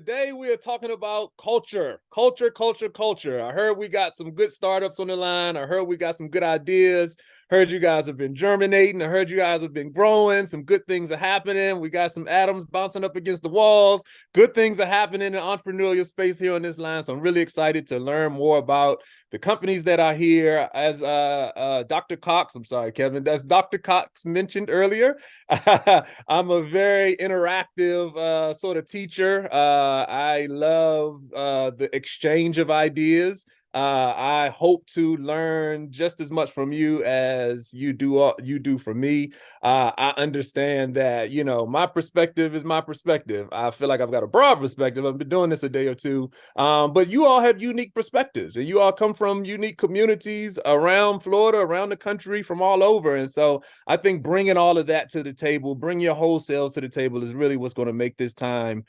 today we are talking about culture. I heard we got some good startups on the line. I heard we got some good ideas. Heard you guys have been germinating. I heard you guys have been growing. Some good things are happening. We got some atoms bouncing up against the walls. Good things are happening in the entrepreneurial space here on this line. So I'm really excited to learn more about the companies that are here. As Dr. Cox, I'm sorry, Kevin, as Dr. Cox mentioned earlier, I'm a very interactive sort of teacher. I love the exchange of ideas. I hope to learn just as much from you as you do from me. I understand that, my perspective is my perspective. I feel like I've got a broad perspective. I've been doing this a day or two. But you all have unique perspectives, and you all come from unique communities around Florida, around the country, from all over. And so I think bringing all of that to the table, bring your whole selves to the table, is really what's going to make this time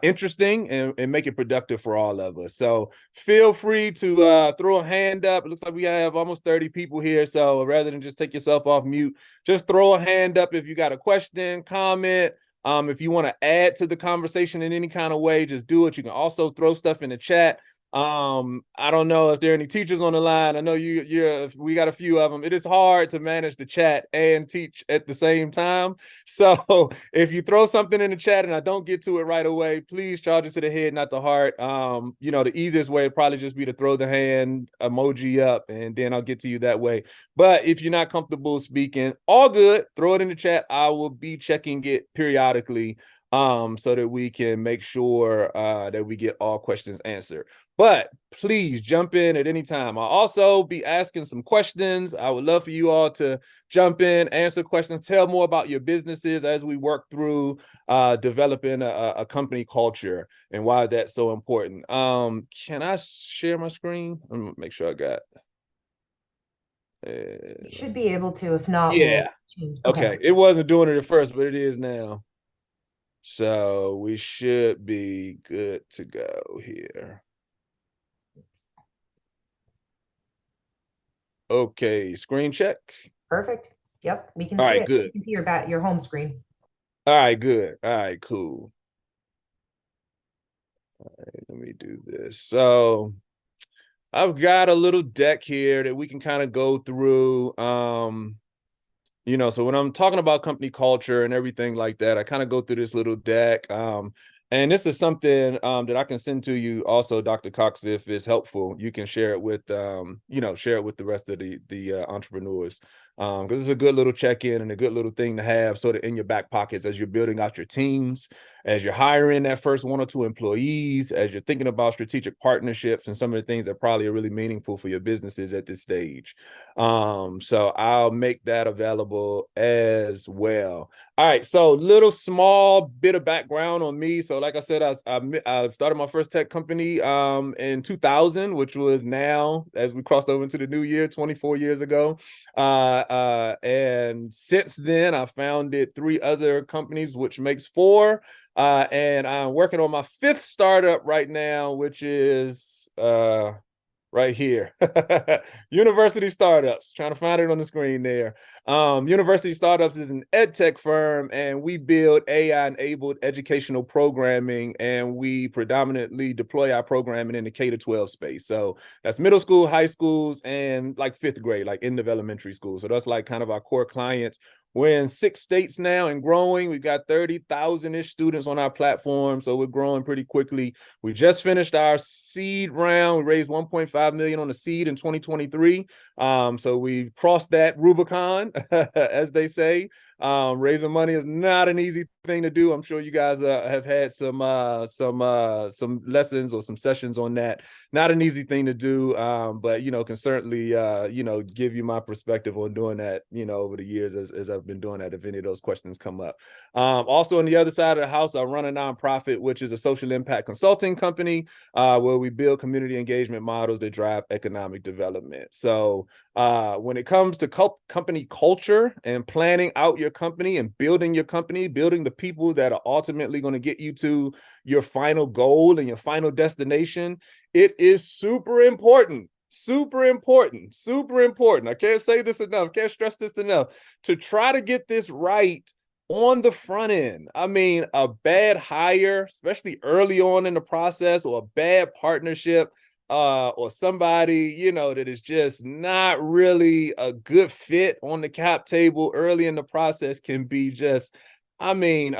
interesting and make it productive for all of us. So feel free to throw a hand up. It looks like we have almost 30 people here. So rather than just take yourself off mute, just throw a hand up if you got a question, comment. If you want to add to the conversation in any kind of way, just do it. You can also throw stuff in the chat. I don't know if there are any teachers on the line. I know we got a few of them. It is hard to manage the chat and teach at the same time. So if you throw something in the chat and I don't get to it right away, please charge it to the head, not the heart. The easiest way would probably just be to throw the hand emoji up, and then I'll get to you that way. But if you're not comfortable speaking, all good, throw it in the chat. I will be checking it periodically, so that we can make sure that we get all questions answered. But please jump in at any time. I'll also be asking some questions. I would love for you all to jump in, answer questions, tell more about your businesses as we work through developing a company culture and why that's so important. Can I share my screen? I'm gonna make sure I got. You should be able to. If not, we'll Yeah. change. Okay. Okay. It wasn't doing it at first, but it is now. So we should be good to go here. Okay, screen check. Perfect. Yep, we can All see right, it. good. We can see your home screen. All right, good. All right, cool. All right, let me do this. So I've got a little deck here that we can kind of go through. So when I'm talking about company culture and everything like that, I kind of go through this little deck. And this is something that I can send to you also, Dr. Cox, if it's helpful. You can share it with share it with the rest of the entrepreneurs. Because it's a good little check-in and a good little thing to have sort of in your back pockets as you're building out your teams, as you're hiring that first one or two employees, as you're thinking about strategic partnerships and some of the things that probably are really meaningful for your businesses at this stage. So I'll make that available as well. All right, so little small bit of background on me. So like I said, I started my first tech company in 2000, which was now, as we crossed over into the new year, 24 years ago. And since then, I founded 3 other companies, which makes 4. And I'm working on my 5th startup right now, which is right here. University Startups. Trying to find it on the screen there. University Startups is an ed tech firm, and we build AI-enabled educational programming, and we predominantly deploy our programming in the K-12 space. So that's middle school, high schools, and like 5th grade, like end of elementary school. So that's like kind of our core clients. We're in 6 states now and growing. We've got 30,000-ish students on our platform, so we're growing pretty quickly. We just finished our seed round. We raised 1.5 million on the seed in 2023. So we crossed that Rubicon, as they say. Raising money is not an easy thing to do. I'm sure you guys have had some lessons or some sessions on that. Not an easy thing to do, but can certainly give you my perspective on doing that over the years as I've been doing that, if any of those questions come up. Also on the other side of the house, I run a nonprofit, which is a social impact consulting company, where we build community engagement models that drive economic development. So when it comes to company culture and planning out your company and building your company, building the people that are ultimately going to get you to your final goal and your final destination, it is super important. Super important. Super important. I can't say this enough. Can't stress this enough. To try to get this right on the front end. I mean, a bad hire, especially early on in the process, or a bad partnership, or somebody, that is just not really a good fit on the cap table early in the process can be just, I mean,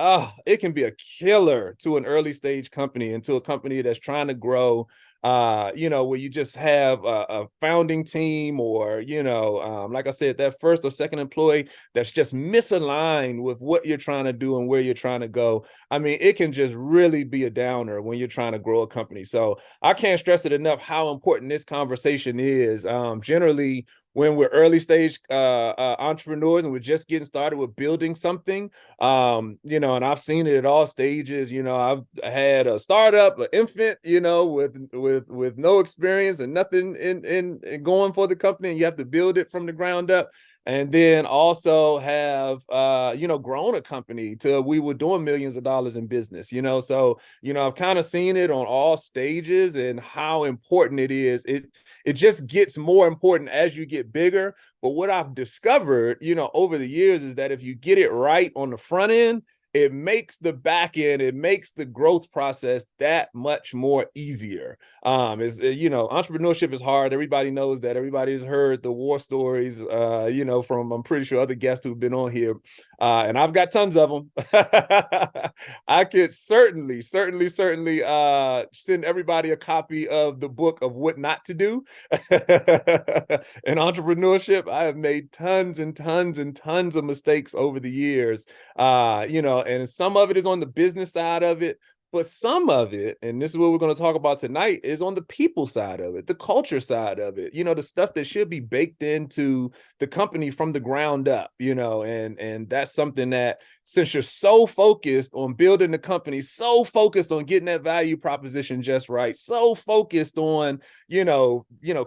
it can be a killer to an early stage company and to a company that's trying to grow. Where you just have a founding team, or, like I said, that first or second employee that's just misaligned with what you're trying to do and where you're trying to go. I mean, it can just really be a downer when you're trying to grow a company. So I can't stress it enough how important this conversation is. Generally, when we're early stage entrepreneurs and we're just getting started with building something, and I've seen it at all stages. I've had a startup, an infant, with no experience and nothing in going for the company, and you have to build it from the ground up. And then also have grown a company to we were doing millions of dollars in business. So I've kind of seen it on all stages and how important it is. It just gets more important as you get bigger. But what I've discovered, over the years, is that if you get it right on the front end, it makes the back end, it makes the growth process that much more easier. Entrepreneurship is hard. Everybody knows that. Everybody's heard the war stories, from, I'm pretty sure, other guests who've been on here. And I've got tons of them. I could certainly send everybody a copy of the book of what not to do. In entrepreneurship, I have made tons and tons and tons of mistakes over the years. And some of it is on the business side of it, but some of it, and this is what we're going to talk about tonight, is on the people side of it, the culture side of it, the stuff that should be baked into the company from the ground up, and that's something that, since you're so focused on building the company, so focused on getting that value proposition just right, so focused on,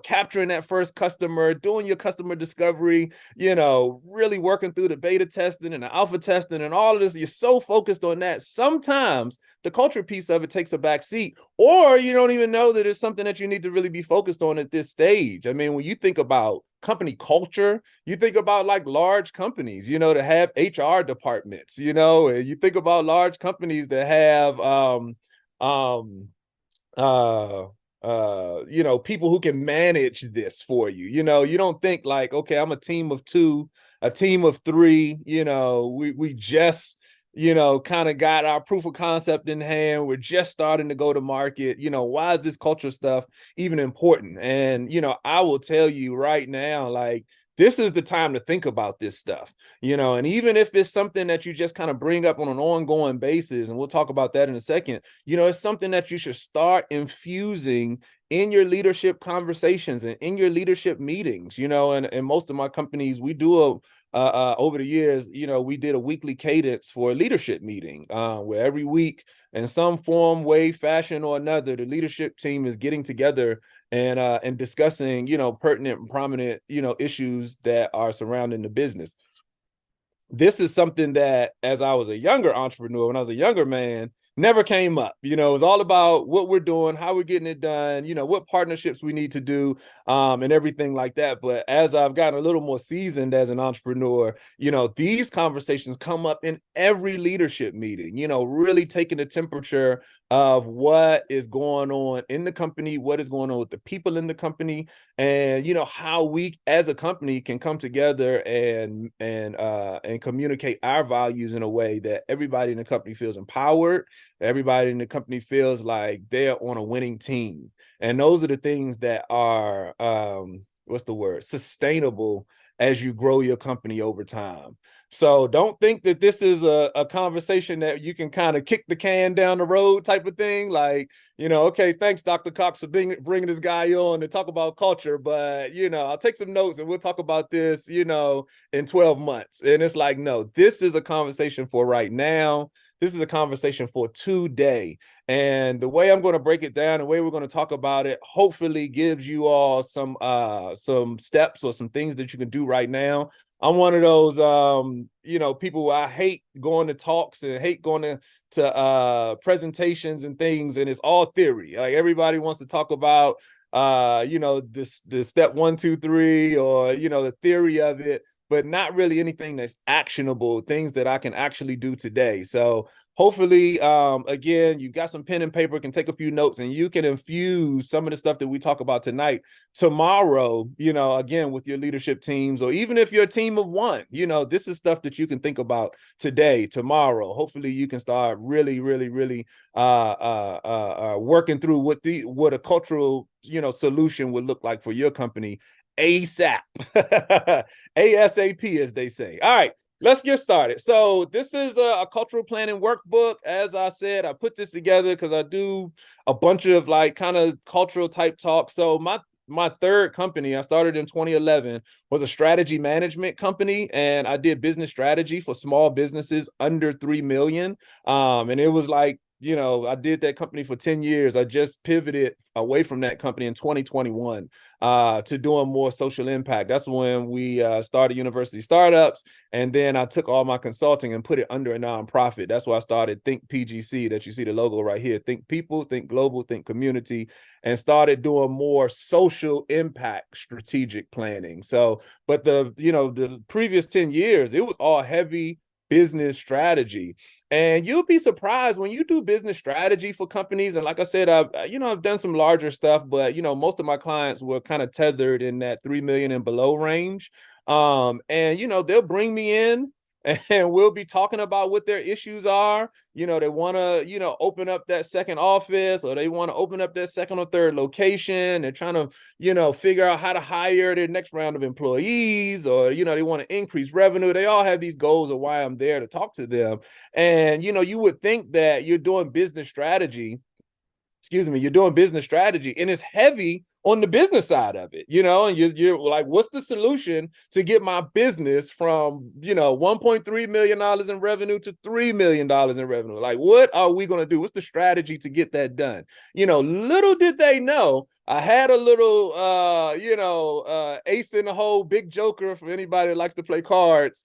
capturing that first customer, doing your customer discovery, really working through the beta testing and the alpha testing and all of this, you're so focused on that. Sometimes the culture piece of it takes a back seat, or you don't even know that it's something that you need to really be focused on at this stage. I mean, when you think about company culture, you think about like large companies, to have HR departments, and you think about large companies that have people who can manage this for you. You don't think like, okay, I'm a team of two, a team of three, we just kind of got our proof of concept in hand. We're just starting to go to market. Why is this culture stuff even important? And, I will tell you right now, like, this is the time to think about this stuff, and even if it's something that you just kind of bring up on an ongoing basis, and we'll talk about that in a second, it's something that you should start infusing in your leadership conversations and in your leadership meetings, and most of my companies, we do over the years, we did a weekly cadence for a leadership meeting, where every week, in some form, way, fashion, or another, the leadership team is getting together and discussing, pertinent and prominent, issues that are surrounding the business. This is something that, as I was a younger entrepreneur, when I was a younger man, never came up. It was all about what we're doing, how we're getting it done, what partnerships we need to do, and everything like that. But as I've gotten a little more seasoned as an entrepreneur, these conversations come up in every leadership meeting, really taking the temperature of what is going on in the company, what is going on with the people in the company, and how we as a company can come together and communicate our values in a way that everybody in the company feels empowered, everybody in the company feels like they're on a winning team. And those are the things that are sustainable as you grow your company over time. So don't think that this is a conversation that you can kind of kick the can down the road type of thing. Like, okay, thanks, Dr. Cox, for bringing this guy on to talk about culture. But, I'll take some notes and we'll talk about this, in 12 months. And it's like, no, this is a conversation for right now. This is a conversation for today. And the way I'm going to break it down, the way we're going to talk about it, hopefully gives you all some steps or some things that you can do right now. I'm one of those, people I hate going to talks and hate going to presentations and things, and it's all theory. Like, everybody wants to talk about, this step 1, 2, 3, or, the theory of it. but not really anything that's actionable, things that I can actually do today. So hopefully, again, you got some pen and paper, can take a few notes, and you can infuse some of the stuff that we talk about tonight tomorrow, again, with your leadership teams, or even if you're a team of one, this is stuff that you can think about today, tomorrow. Hopefully you can start really, really, really working through what a cultural, solution would look like for your company ASAP. ASAP, as they say. All right. Let's get started. So this is a cultural planning workbook. As I said, I put this together because I do a bunch of like kind of cultural type talk. So my third company I started in 2011 was a strategy management company, and I did business strategy for small businesses under 3 million. And it was like, I did that company for 10 years. I just pivoted away from that company in 2021 to doing more social impact. That's when we started University Startups. And then I took all my consulting and put it under a nonprofit. That's why I started Think PGC, that you see the logo right here. Think people, think global, think community, and started doing more social impact strategic planning. So, but the previous 10 years, it was all heavy business strategy. And you'll be surprised when you do business strategy for companies. And like I said, I've done some larger stuff, but most of my clients were kind of tethered in that 3 million and below range. And they'll bring me in and we'll be talking about what their issues are. They want to, open up that second office, or they want to open up that second or third location. They're trying to, figure out how to hire their next round of employees, or, they want to increase revenue. They all have these goals of why I'm there to talk to them. And, you would think that you're doing business strategy, and it's heavy on the business side of it, and you're like, what's the solution to get my business from, $1.3 million in revenue to $3 million in revenue? Like, what are we going to do? What's the strategy to get that done? Little did they know, I had a little, ace in the hole, big joker for anybody that likes to play cards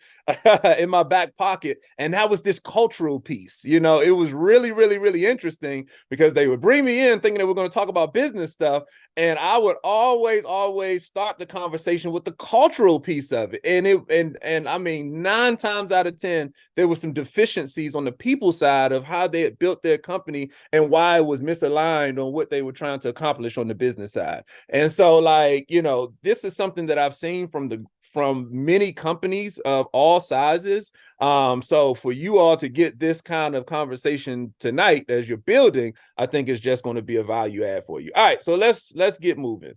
in my back pocket. And that was this cultural piece. It was really, really, really interesting because they would bring me in thinking that we're going to talk about business stuff. And I would always start the conversation with the cultural piece of it. And I mean, 9 times out of 10, there were some deficiencies on the people side of how they had built their company and why it was misaligned on what they were trying to accomplish on the business side. And so, like, this is something that I've seen from many companies of all sizes. So for you all to get this kind of conversation tonight as you're building, I think it's just going to be a value add for you. All right, so let's get moving.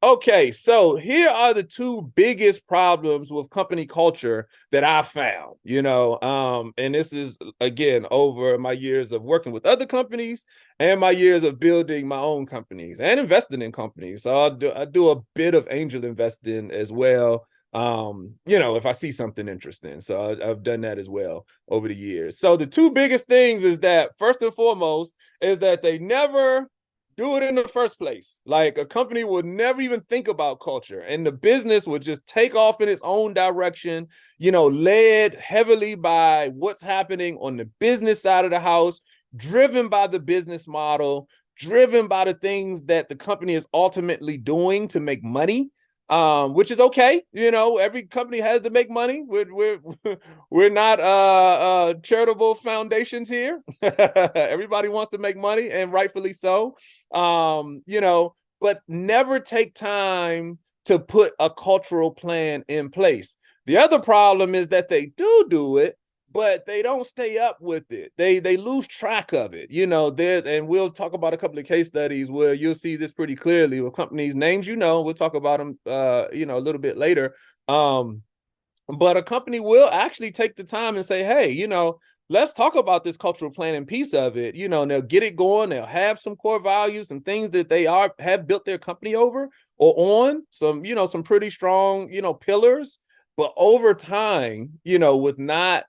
Okay, so here are the 2 biggest problems with company culture that I found, and this is, again, over my years of working with other companies and my years of building my own companies and investing in companies. So I do a bit of angel investing as well, if I see something interesting. So I've done that as well over the years. So the 2 biggest things is that, first and foremost, is that they never do it in the first place. Like, a company would never even think about culture, and the business would just take off in its own direction, led heavily by what's happening on the business side of the house, driven by the business model, driven by the things that the company is ultimately doing to make money. Which is okay. Every company has to make money. We're not charitable foundations here. Everybody wants to make money, and rightfully so. But never take time to put a cultural plan in place. The other problem is that they do it, but they don't stay up with it. They lose track of it, and we'll talk about a couple of case studies where you'll see this pretty clearly with companies names, we'll talk about them, a little bit later. But a company will actually take the time and say, hey, let's talk about this cultural planning piece of it. And they'll get it going. They'll have some core values and things that they have built their company over or on some, some pretty strong, pillars. But over time, with not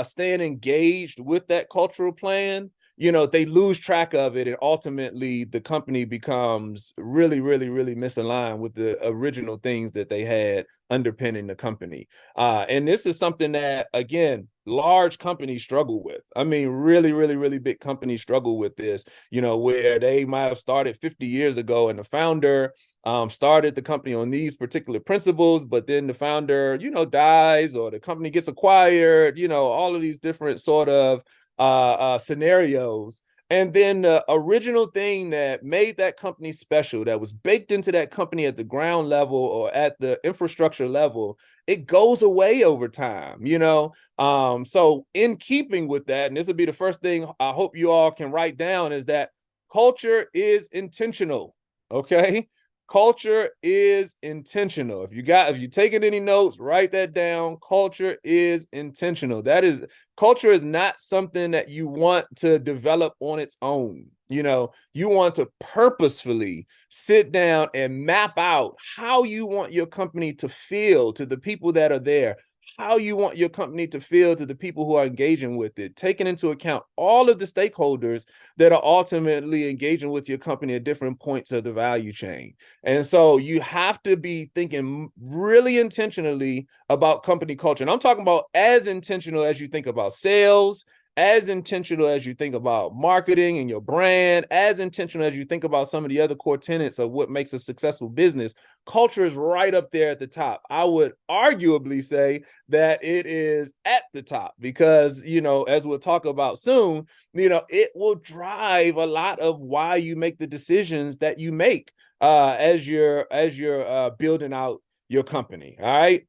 staying engaged with that cultural plan, they lose track of it, and ultimately the company becomes really, really, really misaligned with the original things that they had underpinning the company. And this is something that, again, large companies struggle with. I mean, really, really, really big companies struggle with this, where they might have started 50 years ago and the founder started the company on these particular principles, but then the founder, dies or the company gets acquired, all of these different sort of scenarios. And then the original thing that made that company special, that was baked into that company at the ground level or at the infrastructure level, it goes away over time, So in keeping with that, and this will be the first thing I hope you all can write down, is that culture is intentional. Okay. Culture is intentional. If you're taking any notes, write that down. Culture is intentional. Culture is not something that you want to develop on its own. You want to purposefully sit down and map out how you want your company to feel to the people that are there, how you want your company to feel to the people who are engaging with it, taking into account all of the stakeholders that are ultimately engaging with your company at different points of the value chain. And so you have to be thinking really intentionally about company culture. And I'm talking about as intentional as you think about sales, as intentional as you think about marketing and your brand, as intentional as you think about some of the other core tenets of what makes a successful business. Culture is right up there at the top. I would arguably say that it is at the top because, as we'll talk about soon, it will drive a lot of why you make the decisions that you make as you're building out your company. All right.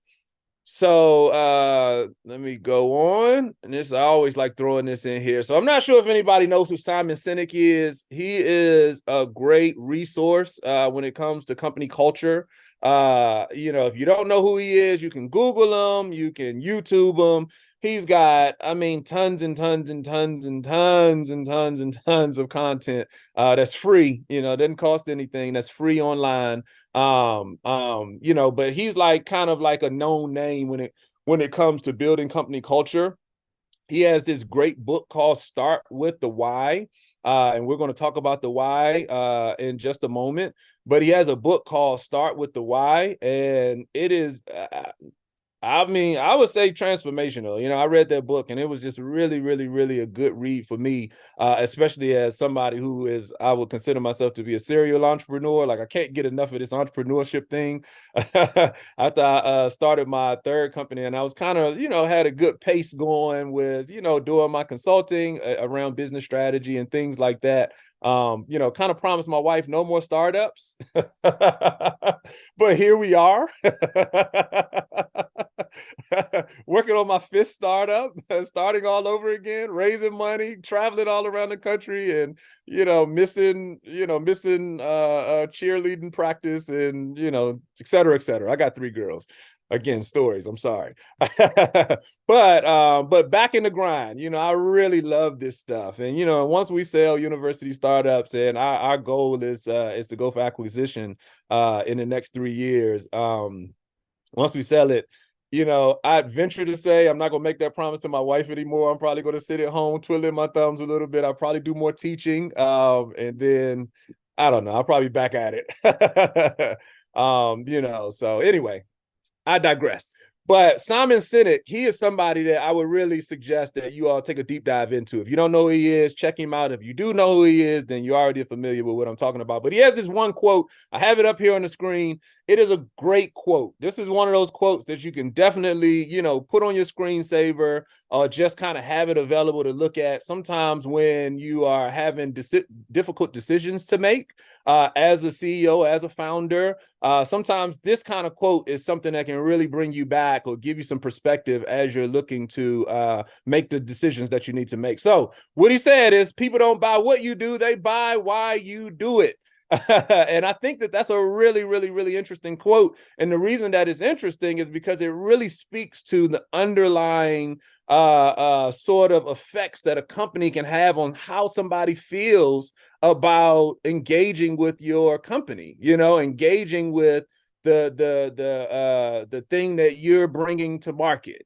So let me go on. And I always like throwing this in here. So I'm not sure if anybody knows who Simon Sinek is. He is a great resource when it comes to company culture. If you don't know who he is, you can Google him, you can YouTube him. He's got, tons and tons and tons and tons and tons and tons of content that's free, doesn't cost anything, that's free online. But he's like kind of like a known name when it comes to building company culture. He has this great book called Start with the Why. And we're going to talk about the why in just a moment. But he has a book called Start with the Why, and it is I would say transformational. I read that book and it was just really, really, really a good read for me, especially as somebody I would consider myself to be a serial entrepreneur. Like I can't get enough of this entrepreneurship thing. After I started my third company and I was kind of, had a good pace going with, doing my consulting around business strategy and things like that. Kind of promised my wife no more startups, but here we are. Working on my fifth startup, starting all over again, raising money, traveling all around the country, and missing cheerleading practice, and et cetera, et cetera. I got 3 girls. Again, stories. I'm sorry. But back in the grind, I really love this stuff. And once we sell university startups, and our goal is to go for acquisition in the next 3 years. Once we sell it, I'd venture to say I'm not going to make that promise to my wife anymore. I'm probably going to sit at home, twiddling my thumbs a little bit. I'll probably do more teaching. And then, I don't know, I'll probably be back at it. So anyway, I digress. But Simon Sinek, he is somebody that I would really suggest that you all take a deep dive into. If you don't know who he is, check him out. If you do know who he is, then you're already familiar with what I'm talking about. But he has this one quote. I have it up here on the screen. It is a great quote. This is one of those quotes that you can definitely, put on your screensaver or just kind of have it available to look at sometimes when you are having difficult decisions to make as a CEO, as a founder. Sometimes this kind of quote is something that can really bring you back or give you some perspective as you're looking to make the decisions that you need to make. So what he said is, people don't buy what you do, they buy why you do it. And I think that that's a really, really, really interesting quote. And the reason that is interesting is because it really speaks to the underlying sort of effects that a company can have on how somebody feels about engaging with your company, engaging with the thing that you're bringing to market,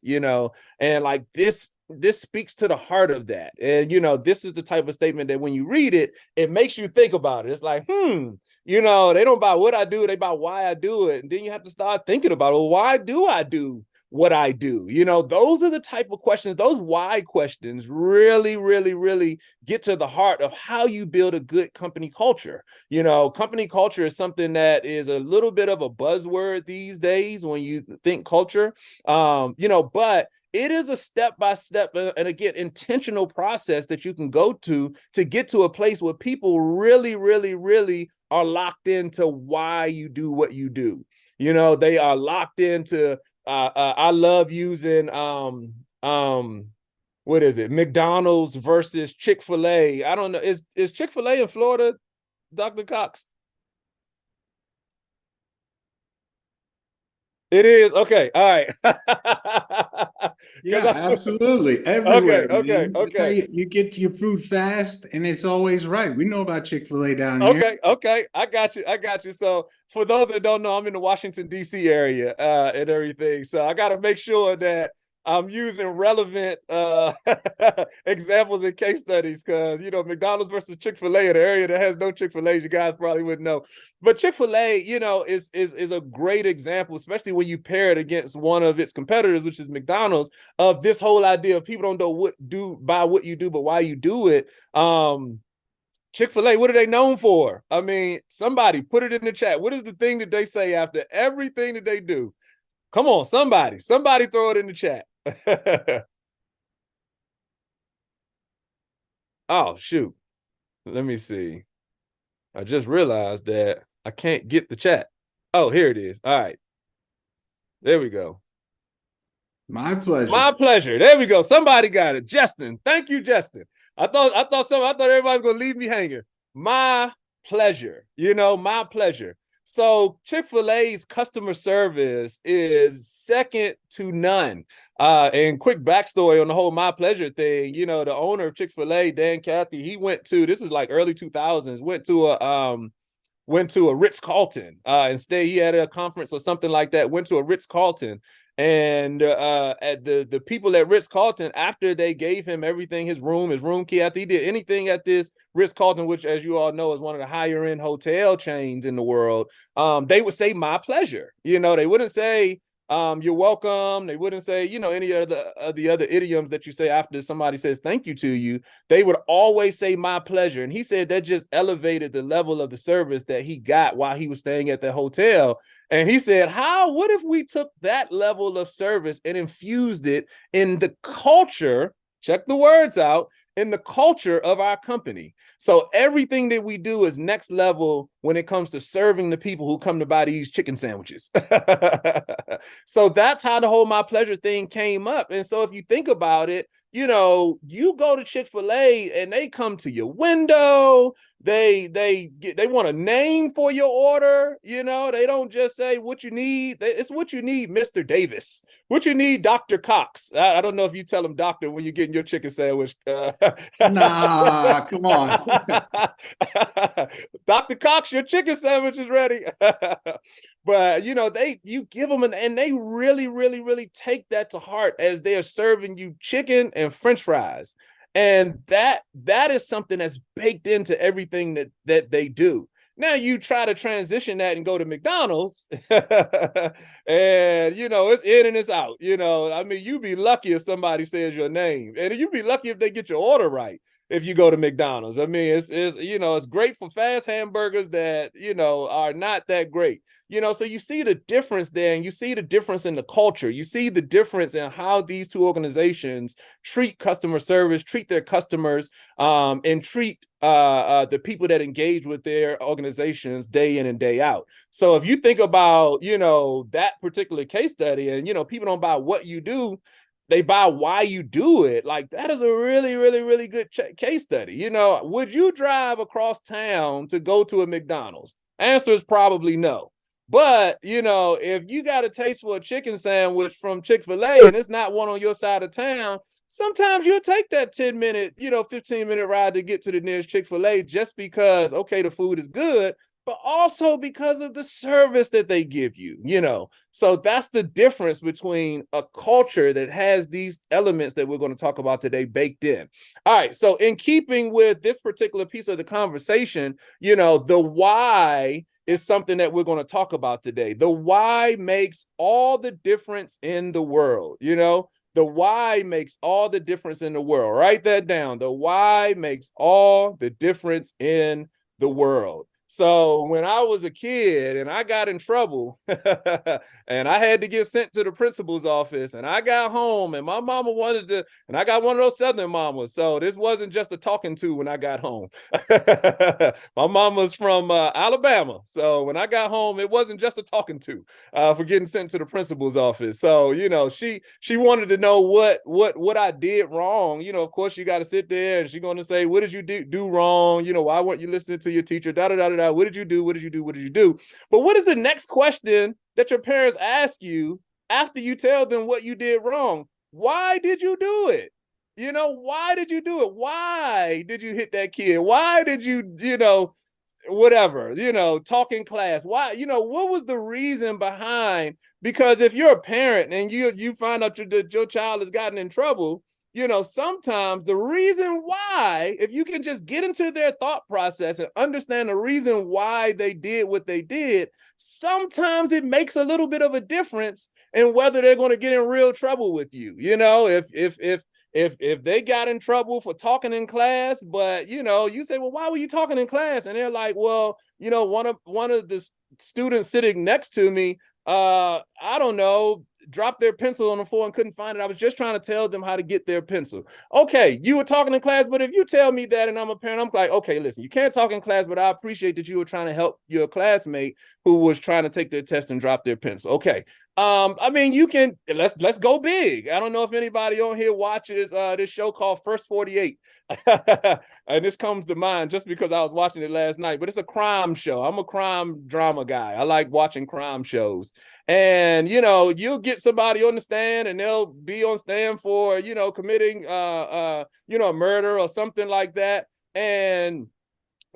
and like this speaks to the heart of that. And this is the type of statement that when you read it, it makes you think about it. It's like, they don't buy what I do, they buy why I do it. And then you have to start thinking about, well, why do I do what I do? You know, those are the type of questions, those why questions really, really, really get to the heart of how you build a good company culture. You know, company culture is something that is a little bit of a buzzword these days when you think culture. You know, but it is a step-by-step and again intentional process that you can go to get to a place where people really, really, really are locked into why you do what you do. You know, they are locked into I love using what is it, McDonald's versus Chick-fil-A. I don't know, is Chick-fil-A in Florida, Dr. Cox? It is. Okay, all right. Yeah, Because absolutely. okay, Everywhere, okay, man. I tell okay. you, you get your food fast and it's always right. We know about Chick-fil-A down here. Okay, okay, I got you. I got you. So for those that don't know, I'm in the Washington D.C. area and everything. So I got to make sure that I'm using relevant examples and case studies because you know McDonald's versus Chick-fil-A in an area that has no Chick-fil-A, you guys probably wouldn't know. But Chick-fil-A, you know, is a great example, especially when you pair it against one of its competitors, which is McDonald's, of this whole idea of people don't know what do by what you do, but why you do it. Chick-fil-A, what are they known for? I mean, somebody put it in the chat. What is the thing that they say after everything that they do? Come on, somebody throw it in the chat. Oh, shoot. Let me see. I just realized that I can't get the chat. Oh, here it is. All right. There we go. My pleasure. My pleasure. There we go. Somebody got it. Justin. Thank you, Justin. I thought everybody's gonna leave me hanging. My pleasure. You know, my pleasure. So Chick-fil-A's customer service is second to none. And quick backstory on the whole my pleasure thing. You know, the owner of Chick-fil-A, Dan Cathy, he went to this is like early 2000s, went to a Ritz-Carlton. Instead, he had a conference or something like that, went to a Ritz-Carlton. And at the people at Ritz-Carlton, after they gave him everything, his room key, after he did anything at this Ritz-Carlton, which, as you all know, is one of the higher end hotel chains in the world, they would say, my pleasure. You know, they wouldn't say, you're welcome. They wouldn't say, you know, any of the other idioms that you say after somebody says thank you to you. They would always say my pleasure. And he said that just elevated the level of the service that he got while he was staying at the hotel. And he said, what if we took that level of service and infused it in the culture, check the words out, in the culture of our company. So everything that we do is next level when it comes to serving the people who come to buy these chicken sandwiches. So that's how the whole my pleasure thing came up. And so if you think about it, you know, you go to Chick-fil-A and they come to your window. They want a name for your order. You know, they don't just say what you need. It's what you need, Mr. Davis. What you need, Dr. Cox. I don't know if you tell them doctor when you're getting your chicken sandwich. Nah, come on. Dr. Cox, your chicken sandwich is ready. But you know, you give them and they really, really, really take that to heart as they are serving you chicken and French fries. And that is something that's baked into everything that they do. Now you try to transition that and go to McDonald's, and you know it's in and it's out. You know, I mean, you'd be lucky if somebody says your name, and you'd be lucky if they get your order right if you go to McDonald's. I mean, it's you know, it's great for fast hamburgers that you know are not that great. You know, so you see the difference there, and you see the difference in the culture. You see the difference in how these two organizations treat customer service, treat their customers, and treat the people that engage with their organizations day in and day out. So if you think about, you know, that particular case study, and you know, people don't buy what you do, they buy why you do it. Like that is a really, really, really good case study. You know, would you drive across town to go to a McDonald's? Answer is probably no. But, you know, if you got a taste for a chicken sandwich from Chick-fil-A and it's not one on your side of town, sometimes you'll take that 10-minute, you know, 15-minute ride to get to the nearest Chick-fil-A just because, okay, the food is good, but also because of the service that they give you, you know. So that's the difference between a culture that has these elements that we're going to talk about today baked in. All right, so in keeping with this particular piece of the conversation, you know, the why is something that we're going to talk about today. The why makes all the difference in the world. You know, the why makes all the difference in the world. Write that down. The why makes all the difference in the world. So when I was a kid and I got in trouble and I had to get sent to the principal's office and I got home and my mama wanted to, and I got one of those Southern mamas. So this wasn't just a talking to when I got home. My mama's from Alabama. So when I got home, it wasn't just a talking to for getting sent to the principal's office. So, you know, she wanted to know what I did wrong. You know, of course, you got to sit there and she's going to say, what did you do wrong? You know, why weren't you listening to your teacher? Da da da da. What did you do? What did you do? What did you do? But what is the next question that your parents ask you after you tell them what you did wrong? Why did you do it? You know, why did you do it? Why did you hit that kid? Why did you, you know, whatever, you know, talk in class? Why, you know, what was the reason behind? Because if you're a parent and you find out your child has gotten in trouble, you know, sometimes the reason why, if you can just get into their thought process and understand the reason why they did what they did, sometimes it makes a little bit of a difference in whether they're going to get in real trouble with you. You know, if they got in trouble for talking in class, but you know, you say, well, why were you talking in class? And they're like, well, you know, one of the students sitting next to me, I don't know, dropped their pencil on the floor and couldn't find it. I was just trying to tell them how to get their pencil. Okay, you were talking in class, but if you tell me that and I'm a parent, I'm like, okay, listen, you can't talk in class, but I appreciate that you were trying to help your classmate who was trying to take their test and drop their pencil. Okay. I mean, you can, let's go big. I don't know if anybody on here watches this show called First 48. And this comes to mind just because I was watching it last night, but it's a crime show. I'm a crime drama guy. I like watching crime shows. And, you know, you'll get somebody on the stand and they'll be on stand for, you know, committing, you know, a murder or something like that. And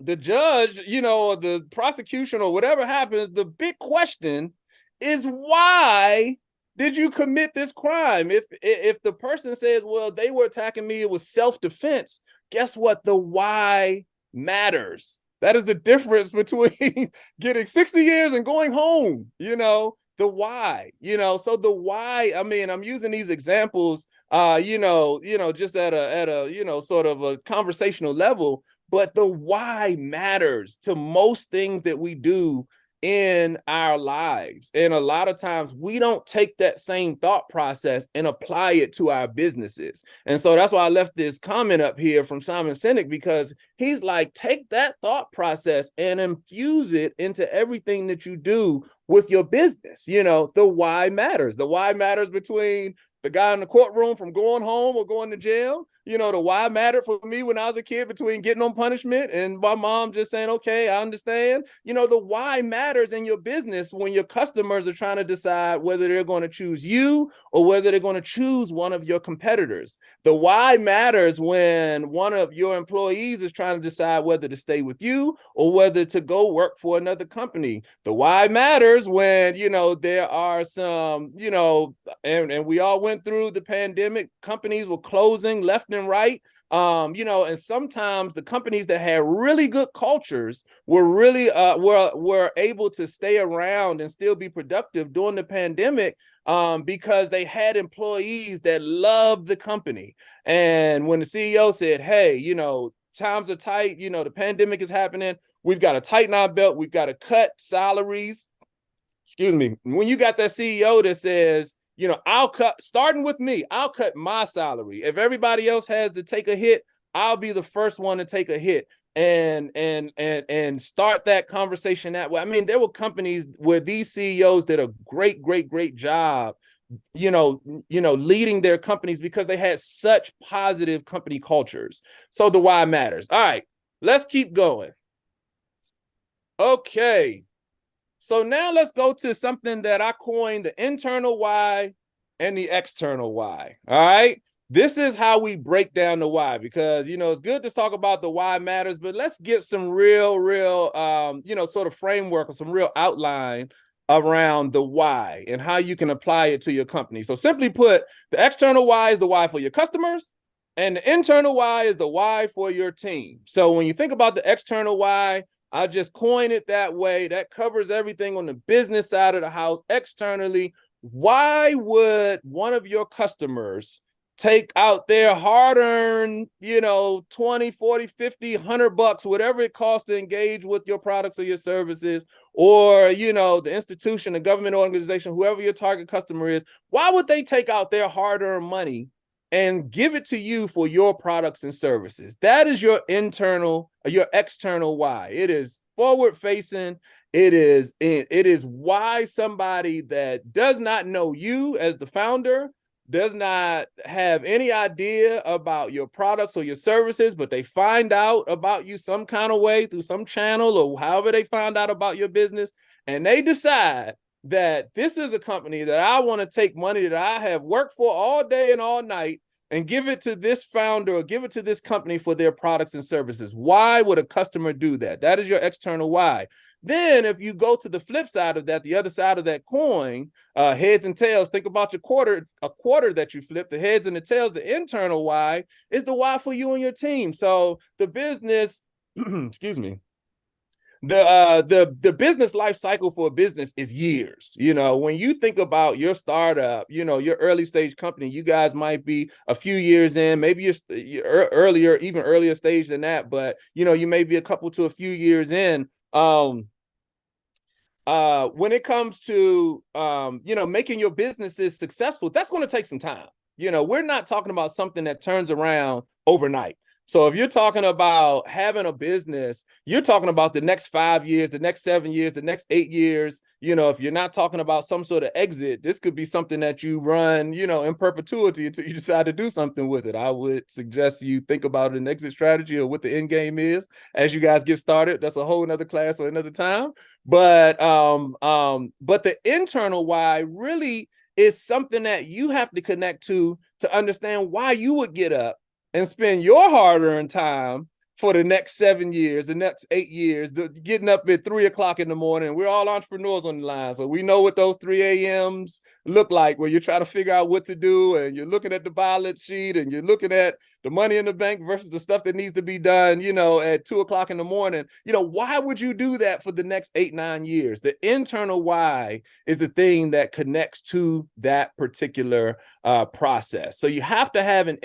the judge, you know, or the prosecution or whatever happens, the big question is, why did you commit this crime? If the person says, well, they were attacking me, it was self-defense, guess what? The why matters. That is the difference between getting 60 years and going home, you know, the why, you know. So the why, I mean, I'm using these examples, you know, just at a, you know, sort of a conversational level, but the why matters to most things that we do in our lives. And a lot of times we don't take that same thought process and apply it to our businesses. And so that's why I left this comment up here from Simon Sinek, because he's like, take that thought process and infuse it into everything that you do with your business. You know, the why matters. The why matters between the guy in the courtroom from going home or going to jail. You know, the why mattered for me when I was a kid between getting on punishment and my mom just saying, okay, I understand. You know, the why matters in your business when your customers are trying to decide whether they're going to choose you or whether they're going to choose one of your competitors. The why matters when one of your employees is trying to decide whether to stay with you or whether to go work for another company. The why matters when, you know, there are some, you know, and we all went through the pandemic, companies were closing left and right. You know, and sometimes the companies that had really good cultures were really were able to stay around and still be productive during the pandemic, because they had employees that loved the company. And when the CEO said, hey, you know, times are tight, you know, the pandemic is happening, we've got to tighten our belt, we've got to cut salaries. Excuse me. When you got that CEO that says, you know, I'll cut, starting with me, I'll cut my salary. If everybody else has to take a hit, I'll be the first one to take a hit and start that conversation that way. I mean, there were companies where these CEOs did a great job, you know, leading their companies because they had such positive company cultures. So the why matters. All right, let's keep going. Okay. So now let's go to something that I coined, the internal why and the external why. All right. This is how we break down the why, because, you know, it's good to talk about the why matters, but let's get some real, you know, sort of framework or some real outline around the why and how you can apply it to your company. So simply put, the external why is the why for your customers, and the internal why is the why for your team. So when you think about the external why, I just coin it that way. That covers everything on the business side of the house. Externally, why would one of your customers take out their hard-earned, 20, 40, 50, $100, whatever it costs to engage with your products or your services, or, the institution, the government organization, whoever your target customer is, why would they take out their hard-earned money and give it to you for your products and services? That is your external why. It is forward facing. It is why somebody that does not know you as the founder, does not have any idea about your products or your services, but they find out about you some kind of way through some channel or however they find out about your business, and they decide that this is a company that I want to take money that I have worked for all day and all night and give it to this founder or give it to this company for their products and services. Why would a customer do that? That is your external why. Then if you go to the flip side of that, the other side of that coin, heads and tails, think about a quarter that you flip, the heads and the tails. The internal why is the why for you and your team. So the business, excuse me, the business life cycle for a business is years. When you think about your startup, your early stage company, you guys might be a few years in, maybe you're earlier, even earlier stage than that, but you may be a couple to a few years in. When it comes to making your businesses successful, that's going to take some time. We're not talking about something that turns around overnight. So if you're talking about having a business, you're talking about the next 5 years, the next 7 years, the next 8 years. If you're not talking about some sort of exit, this could be something that you run, in perpetuity until you decide to do something with it. I would suggest you think about an exit strategy or what the end game is as you guys get started. That's a whole nother class for another time. But the internal why really is something that you have to connect to understand why you would get up and spend your hard-earned time for the next 7 years, the next 8 years, getting up at 3 o'clock in the morning. We're all entrepreneurs on the line, so we know what those 3 a.m.s look like, where you're trying to figure out what to do, and you're looking at the balance sheet, and you're looking at the money in the bank versus the stuff that needs to be done, at 2 o'clock in the morning. Why would you do that for the next 8, 9 years? The internal why is the thing that connects to that particular process. So you have to have an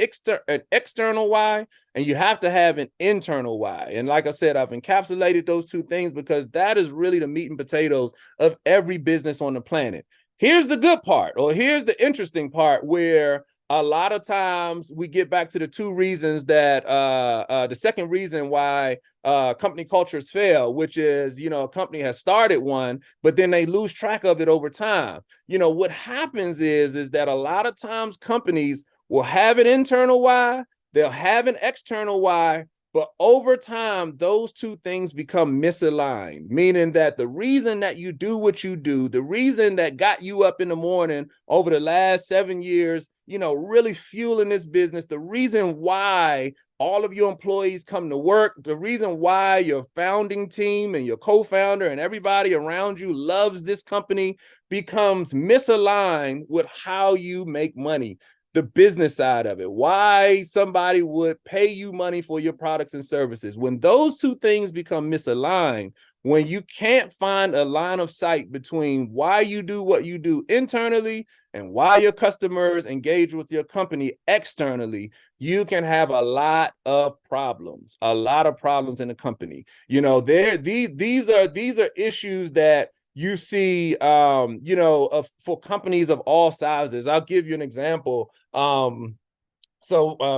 external why, and you have to have an internal why. And like I said, I've encapsulated those two things because that is really the meat and potatoes of every business on the planet. Here's the good part, or here's the interesting part, where a lot of times we get back to the two reasons that the second reason why company cultures fail, which is, a company has started one, but then they lose track of it over time. What happens is that a lot of times companies will have an internal why, they'll have an external why, but over time, those two things become misaligned, meaning that the reason that you do what you do, the reason that got you up in the morning over the last 7 years, really fueling this business, the reason why all of your employees come to work, the reason why your founding team and your co-founder and everybody around you loves this company becomes misaligned with how you make money. The business side of it, why somebody would pay you money for your products and services. When those two things become misaligned, when you can't find a line of sight between why you do what you do internally and why your customers engage with your company externally, you can have a lot of problems in the company. These are issues that you see, for companies of all sizes. I'll give you an example. So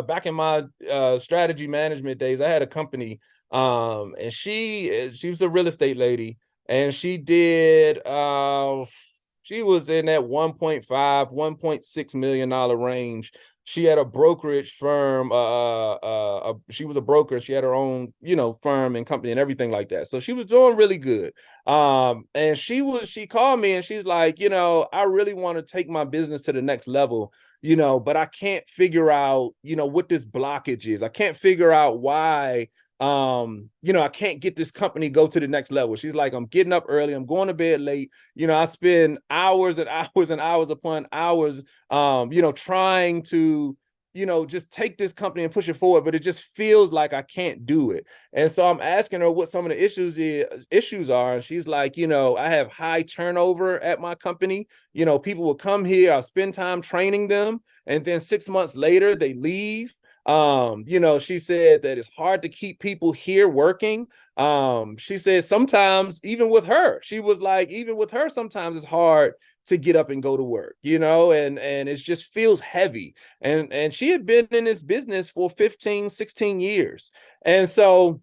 back in my strategy management days, I had a company, and she was a real estate lady, and she was in that 1.5, $1.6 million range. She had a brokerage firm. She was a broker. She had her own, firm and company and everything like that. So she was doing really good. And she called me and she's like, I really want to take my business to the next level, but I can't figure out, what this blockage is. I can't figure out why, I can't get this company go to the next level. She's like, I'm getting up early, I'm going to bed late. I spend hours and hours and hours upon hours, trying to just take this company and push it forward, but it just feels like I can't do it. And so I'm asking her what some of the issues are. And she's like, I have high turnover at my company. People will come here, I'll spend time training them, and then 6 months later they leave. She said that it's hard to keep people here working. She said sometimes even with her, she was like, even with her, sometimes it's hard to get up and go to work, and it just feels heavy. And she had been in this business for 15, 16 years. And so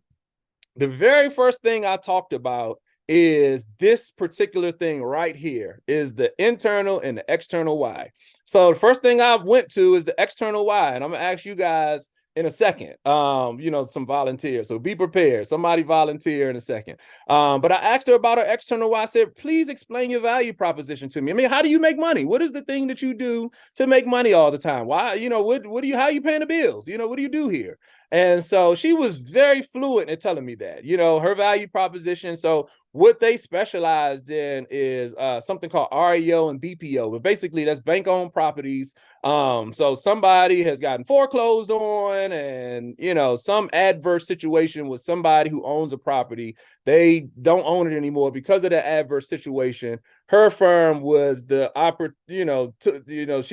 the very first thing I talked about is this particular thing right here, is the internal and the external why. So the first thing I went to is the external why, and I'm gonna ask you guys in a second, some volunteers. So be prepared. Somebody volunteer in a second. But I asked her about her external why. I said, please explain your value proposition to me. I mean, how do you make money? What is the thing that you do to make money all the time? Why, how are you paying the bills? What do you do here? And so she was very fluent in telling me that, her value proposition. So what they specialized in is something called REO and BPO, but basically that's bank-owned properties. So somebody has gotten foreclosed on, and some adverse situation with somebody who owns a property. They don't own it anymore because of the adverse situation. Her firm was she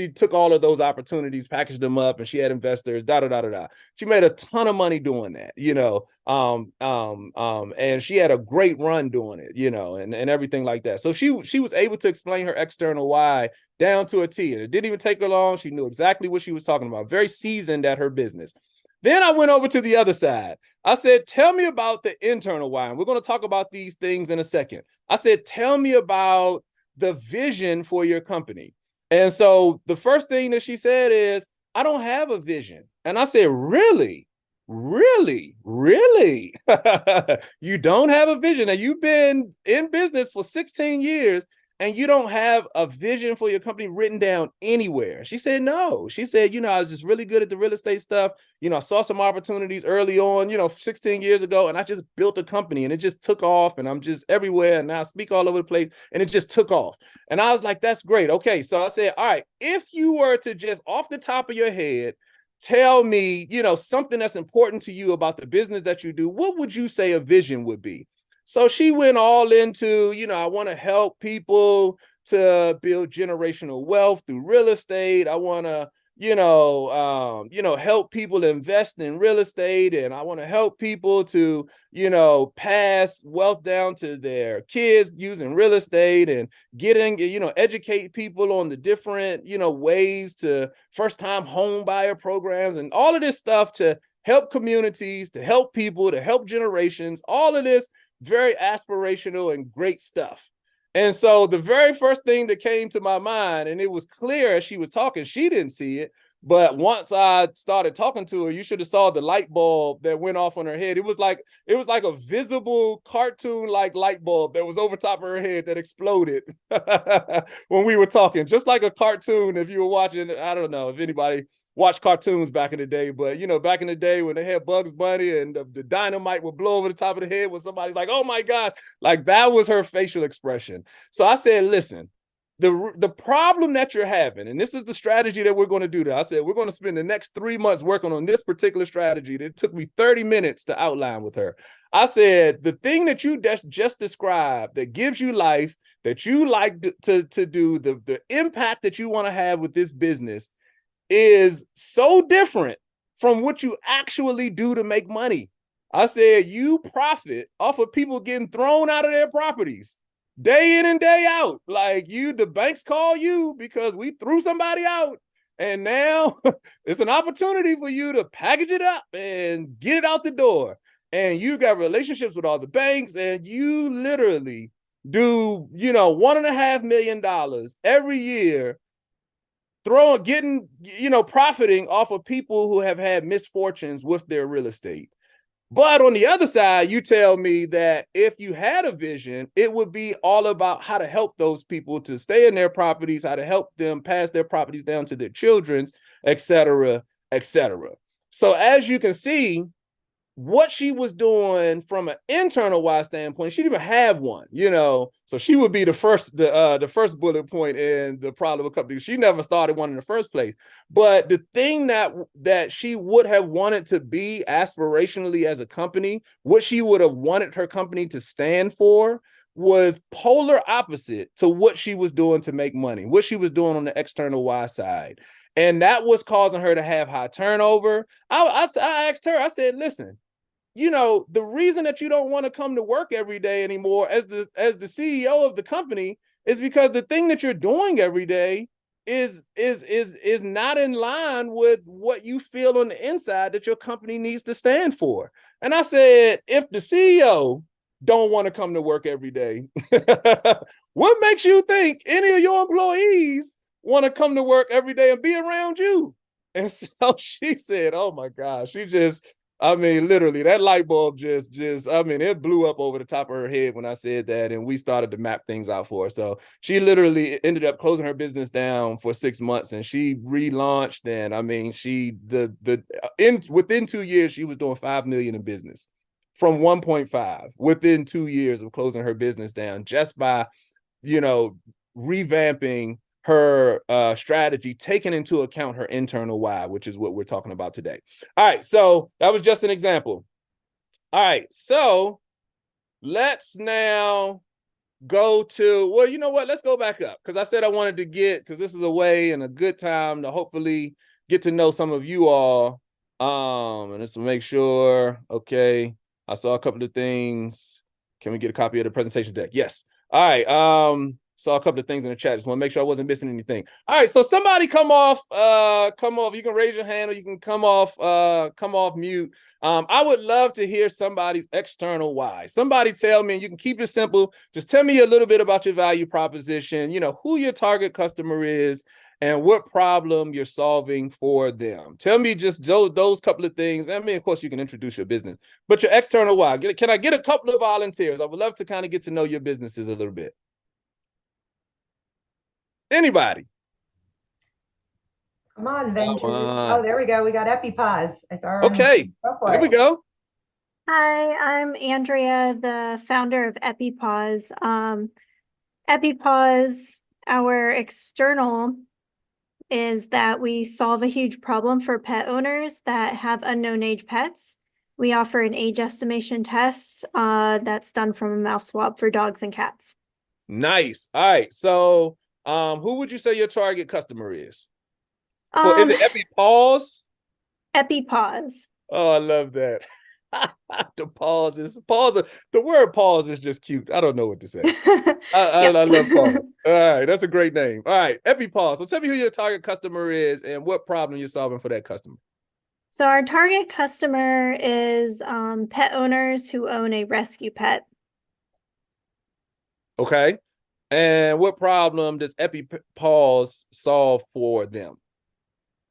took all of those opportunities, packaged them up, and she had investors, She made a ton of money doing that, and she had a great run doing it, and everything like that. So she was able to explain her external why down to a T, and it didn't even take her long. She knew exactly what she was talking about, very seasoned at her business. Then I went over to the other side. I said, tell me about the internal why. And we're going to talk about these things in a second. I said, tell me about the vision for your company. And so the first thing that she said is, I don't have a vision. And I said, really? Really? Really? You don't have a vision? And you've been in business for 16 years and you don't have a vision for your company written down anywhere? She said, no. She said, I was just really good at the real estate stuff. I saw some opportunities early on, 16 years ago, and I just built a company and it just took off, and I'm just everywhere, and now I speak all over the place, and it just took off. And I was like, that's great. Okay. So I said, all right, if you were to just off the top of your head, tell me, something that's important to you about the business that you do, what would you say a vision would be? So she went all into, I want to help people to build generational wealth through real estate. I want to, help people invest in real estate. And I want to help people to, pass wealth down to their kids using real estate, and educate people on the different, ways to first-time home buyer programs and all of this stuff to help communities, to help people, to help generations, all of this very aspirational and great stuff. And so the very first thing that came to my mind, and it was clear as she was talking, she didn't see it, but once I started talking to her, you should have saw the light bulb that went off on her head. It was like a visible cartoon like light bulb that was over top of her head that exploded when we were talking, just like a cartoon. If you were watching, I don't know if anybody watch cartoons back in the day, but back in the day when they had Bugs Bunny and the dynamite would blow over the top of the head when somebody's like, oh my God, like that was her facial expression. So I said, listen, the problem that you're having, and this is the strategy that we're going to do. I said, we're going to spend the next 3 months working on this particular strategy that took me 30 minutes to outline with her. I said, the thing that you just described that gives you life, that you like to do, the impact that you want to have with this business is so different from what you actually do to make money. I said, you profit off of people getting thrown out of their properties day in and day out. Like the banks call you because we threw somebody out. And now it's an opportunity for you to package it up and get it out the door. And you got relationships with all the banks, and you literally do, $1.5 million every year profiting off of people who have had misfortunes with their real estate. But on the other side, you tell me that if you had a vision, it would be all about how to help those people to stay in their properties, how to help them pass their properties down to their children, et cetera, et cetera. So as you can see, what she was doing from an internal wise standpoint, she didn't even have one, you know. So she would be the first bullet point in the problem of company. She never started one in the first place. But the thing that she would have wanted to be aspirationally as a company, what she would have wanted her company to stand for, was polar opposite to what she was doing to make money, what she was doing on the external Y side. And that was causing her to have high turnover. I asked her, I said, listen, you know, the reason that you don't want to come to work every day anymore as the CEO of the company is because the thing that you're doing every day is not in line with what you feel on the inside that your company needs to stand for. And I said, if the CEO don't want to come to work every day, what makes you think any of your employees want to come to work every day and be around you? And so she said, oh my gosh, I mean, literally, that light bulb I mean, it blew up over the top of her head when I said that, and we started to map things out for her. So she literally ended up closing her business down for 6 months, and she relaunched. And I mean, within 2 years, she was doing 5 million in business from 1.5 within 2 years of closing her business down just by, you know, revamping her strategy, taking into account her internal why, which is what we're talking about today. All right, so that was just an example. All right, so let's now go to, well, you know what? Let's go back up because I said I wanted to because this is a way and a good time to hopefully get to know some of you all. And let's make sure, okay, I saw a couple of things. Can we get a copy of the presentation deck? Yes. All right. Saw a couple of things in the chat. Just want to make sure I wasn't missing anything. All right, so somebody come off. You can raise your hand or you can come off mute. I would love to hear somebody's external why. Somebody tell me, and you can keep it simple. Just tell me a little bit about your value proposition, you know, who your target customer is and what problem you're solving for them. Tell me just those couple of things. I mean, of course, you can introduce your business, but your external why. Can I get a couple of volunteers? I would love to kind of get to know your businesses a little bit. Anybody? Come on, Venture. Oh, there we go. We got EpiPause. I saw her. Okay, there we go. Hi, I'm Andrea, the founder of EpiPause. EpiPause, our external is that we solve a huge problem for pet owners that have unknown age pets. We offer an age estimation test that's done from a mouth swab for dogs and cats. Nice. All right. So who would you say your target customer is? Is it EpiPause? EpiPause. Oh, I love that. The word pause is just cute. I don't know what to say. I love pause. All right, that's a great name. All right, EpiPause. So tell me who your target customer is and what problem you're solving for that customer. So our target customer is pet owners who own a rescue pet. Okay. And what problem does EpiPause solve for them?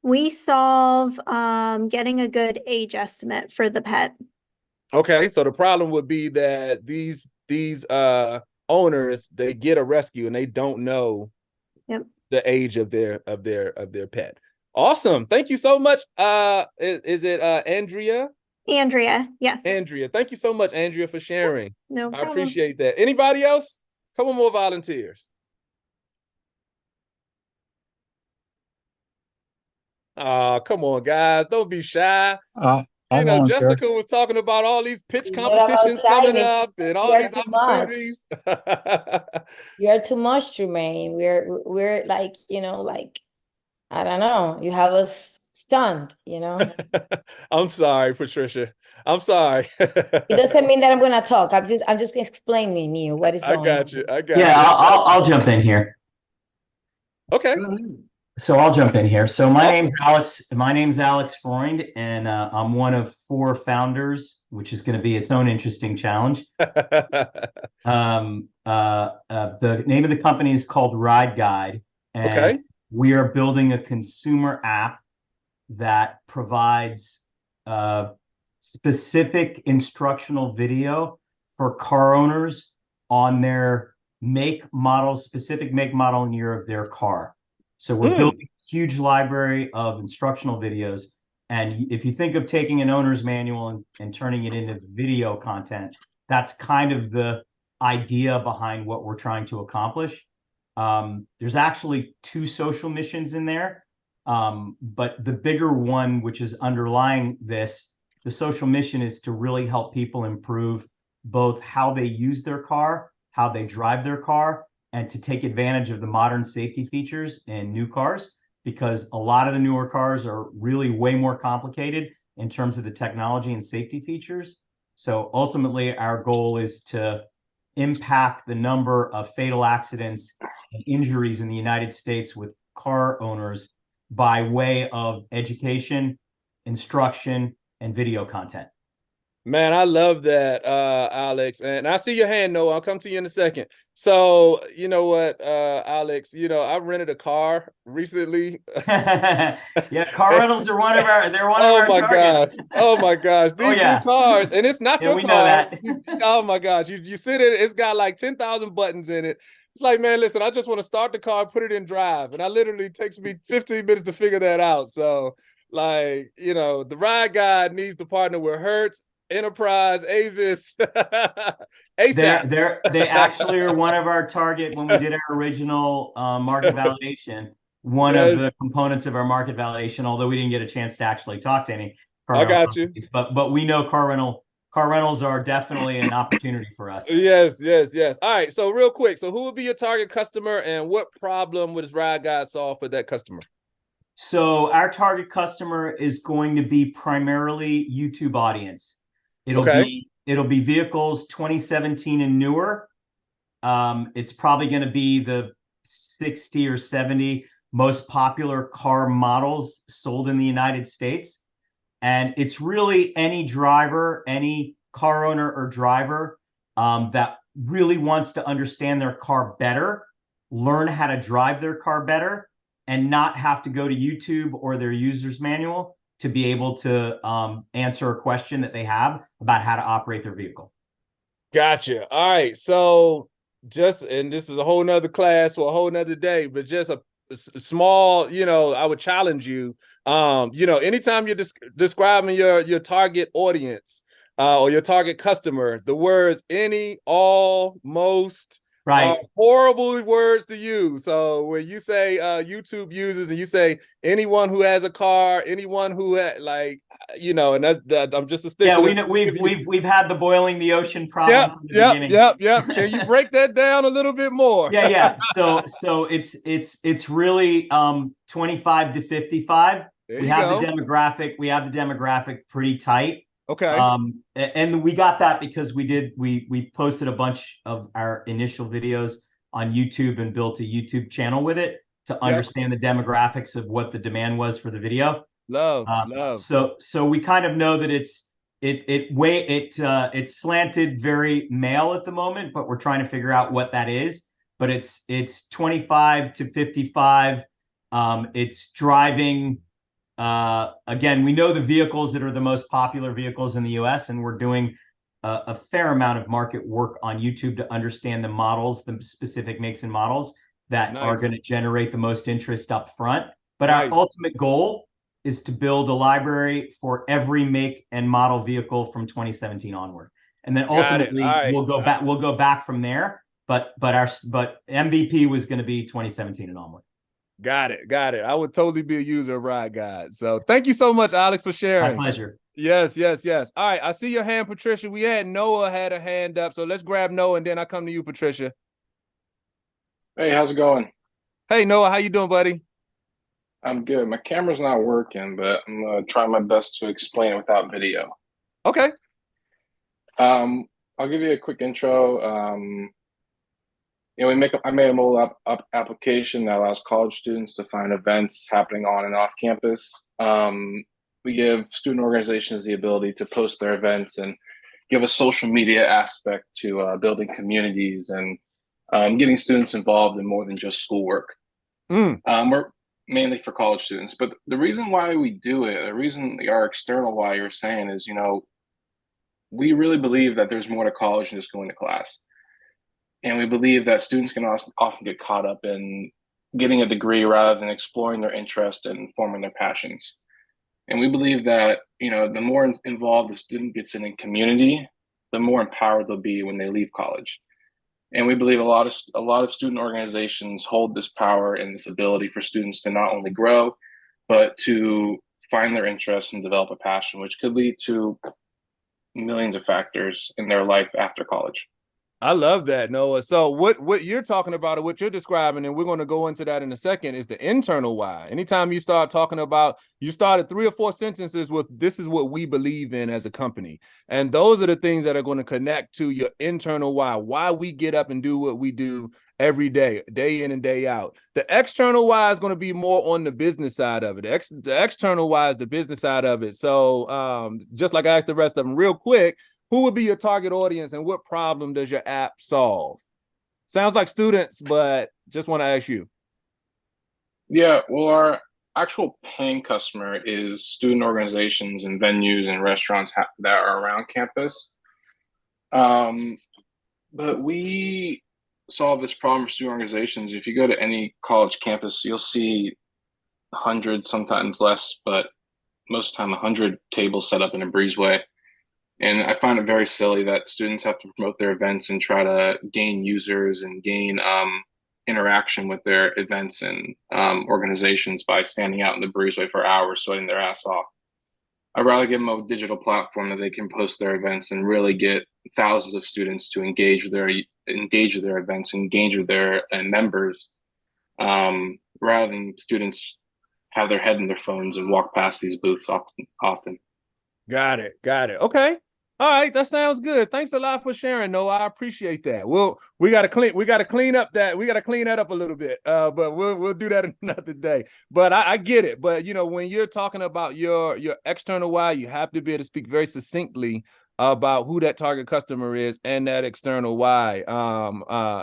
We solve getting a good age estimate for the pet. Okay, so the problem would be that these owners, they get a rescue and they don't know the age of their pet. Awesome. Thank you so much. Is it Andrea? Andrea, yes. Andrea. Thank you so much, Andrea, for sharing. No problem. I appreciate that. Anybody else? Couple more volunteers. Come on, guys. Don't be shy. You know, Jessica was talking about all these pitch competitions coming up and all these opportunities. You're too much, Tremain. We're like, you know, like, I don't know. You have us stunned, you know. I'm sorry, Patricia. I'm sorry. It doesn't mean that I'm gonna talk. I'm just explaining you what is going on. I got you. Yeah, I'll jump in here. Okay. So I'll jump in here. So my name's Alex. My name's Alex Freund, and I'm one of 4 founders, which is going to be its own interesting challenge. The name of the company is called Ride Guide, and we are building a consumer app that provides specific instructional video for car owners on their specific make, model, and year of their car. So we're building a huge library of instructional videos, And if you think of taking an owner's manual and turning it into video content, that's kind of the idea behind what we're trying to accomplish. There's actually 2 social missions in there. But the bigger one, which is underlying this, the social mission is to really help people improve both how they use their car, how they drive their car, and to take advantage of the modern safety features in new cars, because a lot of the newer cars are really way more complicated in terms of the technology and safety features. So ultimately, our goal is to impact the number of fatal accidents and injuries in the United States with car owners by way of education, instruction, and video content. Man, I love that, Alex. And I see your hand, Noah. I'll come to you in a second. So, you know what, Alex, I rented a car recently. Yeah, car rentals are they're one of Oh our my targets. gosh. Oh my gosh. Oh These new yeah. cars, and it's not Yeah, your we know car. that. Oh my gosh. You sit in it, it's got like 10,000 buttons in it. It's like, man, listen, I just want to start the car, put it in drive. And I literally takes me 15 minutes to figure that out. So, like, the ride guide needs to partner with Hertz, Enterprise, Avis, ASAP. They actually are one of our target when we did our original market validation. One of the Yes, components of our market validation, although we didn't get a chance to actually talk to any car I rental got you. companies, but we know car rentals are definitely an opportunity for us. Yes, yes, yes. All right. So real quick, so who would be your target customer, and what problem would this ride guide solve for that customer? So our target customer is going to be primarily YouTube audience. Okay. It'll be vehicles 2017 and newer. It's probably going to be the 60 or 70 most popular car models sold in the United States. And it's really any driver, any car owner or driver that really wants to understand their car better, learn how to drive their car better, and not have to go to YouTube or their user's manual to be able to answer a question that they have about how to operate their vehicle. Gotcha. All right. So and this is a whole nother class for a whole nother day, but just a small, I would challenge you. Anytime you're describing your target audience or your target customer, the words any, all, most are Right. horrible words to use. So when you say YouTube users and you say anyone who has a car, anyone who and I'm just a Yeah, stickler. we know we've had the boiling the ocean problem Yep, from the yep, beginning. yep, yep. Can you break that down a little bit more? Yeah. So it's really 25 to 55. There We you have the go. demographic pretty tight. Okay. And we got that because we posted a bunch of our initial videos on YouTube and built a YouTube channel with it to Yep. understand the demographics of what the demand was for the video. Love. So we kind of know that it's slanted very male at the moment, but we're trying to figure out what that is. But it's 25 to 55. It's driving. Again, we know the vehicles that are the most popular vehicles in the US, and we're doing a fair amount of market work on YouTube to understand the models, the specific makes and models that are going to generate the most interest up front. But our ultimate goal is to build a library for every make and model vehicle from 2017 onward. And then ultimately we'll go back from there. But MVP was going to be 2017 and onward. Got it. I would totally be a user of Ride Guide. So thank you so much, Alex, for sharing. My pleasure. Yes. All right. I see your hand, Patricia. We had Noah had a hand up. So let's grab Noah and then I'll come to you, Patricia. Hey, how's it going? Hey, Noah, how you doing, buddy? I'm good. My camera's not working, but I'm gonna try my best to explain it without video. Okay. I'll give you a quick intro. I made a mobile application that allows college students to find events happening on and off campus. We give student organizations the ability to post their events and give a social media aspect to building communities and getting students involved in more than just schoolwork. We're mainly for college students, but the reason why we do it, the reason our external why you're saying is, we really believe that there's more to college than just going to class. And we believe that students can often get caught up in getting a degree rather than exploring their interest and forming their passions. And we believe that, the more involved the student gets in a community, the more empowered they'll be when they leave college. And we believe a lot of student organizations hold this power and this ability for students to not only grow, but to find their interests and develop a passion, which could lead to millions of factors in their life after college. I love that, Noah. So what you're talking about, or what you're describing, and we're going to go into that in a second, is the internal why. Anytime you start talking about, you started 3 or 4 sentences with, this is what we believe in as a company. And those are the things that are going to connect to your internal why we get up and do what we do every day, day in and day out. The external why is going to be more on the business side of it. The external why is the business side of it. So just like I asked the rest of them real quick, who would be your target audience and what problem does your app solve? Sounds like students, but just want to ask you. Yeah, well, our actual paying customer is student organizations and venues and restaurants that are around campus. But we solve this problem for student organizations. If you go to any college campus, you'll see 100, sometimes less, but most of the time 100 tables set up in a breezeway. And I find it very silly that students have to promote their events and try to gain users and gain interaction with their events and organizations by standing out in the breezeway for hours, sweating their ass off. I'd rather give them a digital platform that they can post their events and really get thousands of students to engage with their events, engage with their members, rather than students have their head in their phones and walk past these booths often. Got it. Okay. All right, that sounds good. Thanks a lot for sharing, Noah. I appreciate that. We gotta clean up that up a little bit. But we'll do that another day. But I get it. But when you're talking about your external why, you have to be able to speak very succinctly about who that target customer is and that external why,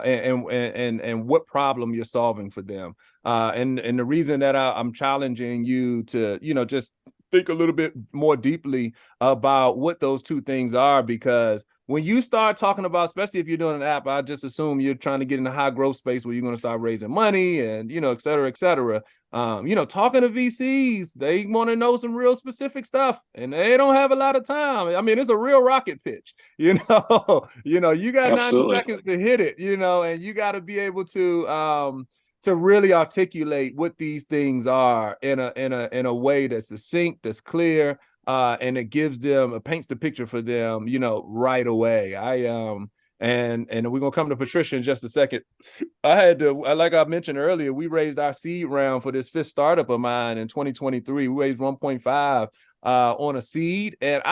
and what problem you're solving for them. And the reason that I'm challenging you to, just think a little bit more deeply about what those two things are, because when you start talking about, especially if you're doing an app, I just assume you're trying to get in a high growth space where you're going to start raising money and, et cetera, et cetera. Talking to VCs, they want to know some real specific stuff and they don't have a lot of time. I mean, it's a real rocket pitch, you got Absolutely. 90 seconds to hit it, and you got to be able to really articulate what these things are in a way that's succinct, that's clear, and it paints the picture for them, right away. And we're gonna come to Patricia in just a second. Like I mentioned earlier, we raised our seed round for this 5th startup of mine in 2023. We raised 1.5 on a seed, and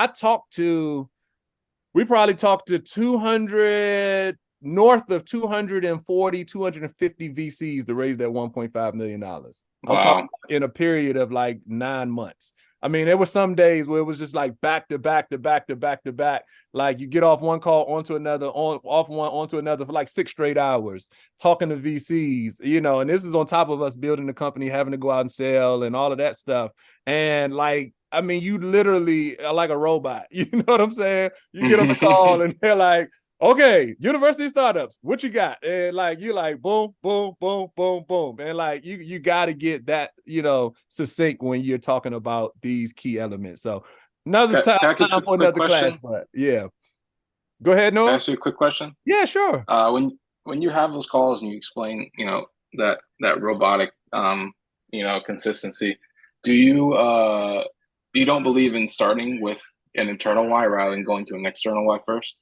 we probably talked to 200, north of 240, 250 VCs to raise that $1.5 million. I'm talking in a period of like 9 months. I mean, there were some days where it was just like back to back to back to back to back. Like you get off one call onto another, off one onto another for like 6 straight hours, talking to VCs, and this is on top of us building the company, having to go out and sell and all of that stuff. And you literally are like a robot. You know what I'm saying? You get on the call and they're like, okay, university startups, what you got? And you're like, boom, boom, boom, boom, boom. And you got to get that, succinct when you're talking about these key elements. So another time for another class, but yeah. Go ahead, Noah. Can I ask you a quick question? Yeah, sure. When you have those calls and you explain, that robotic, consistency, do you don't believe in starting with an internal why rather than going to an external why first?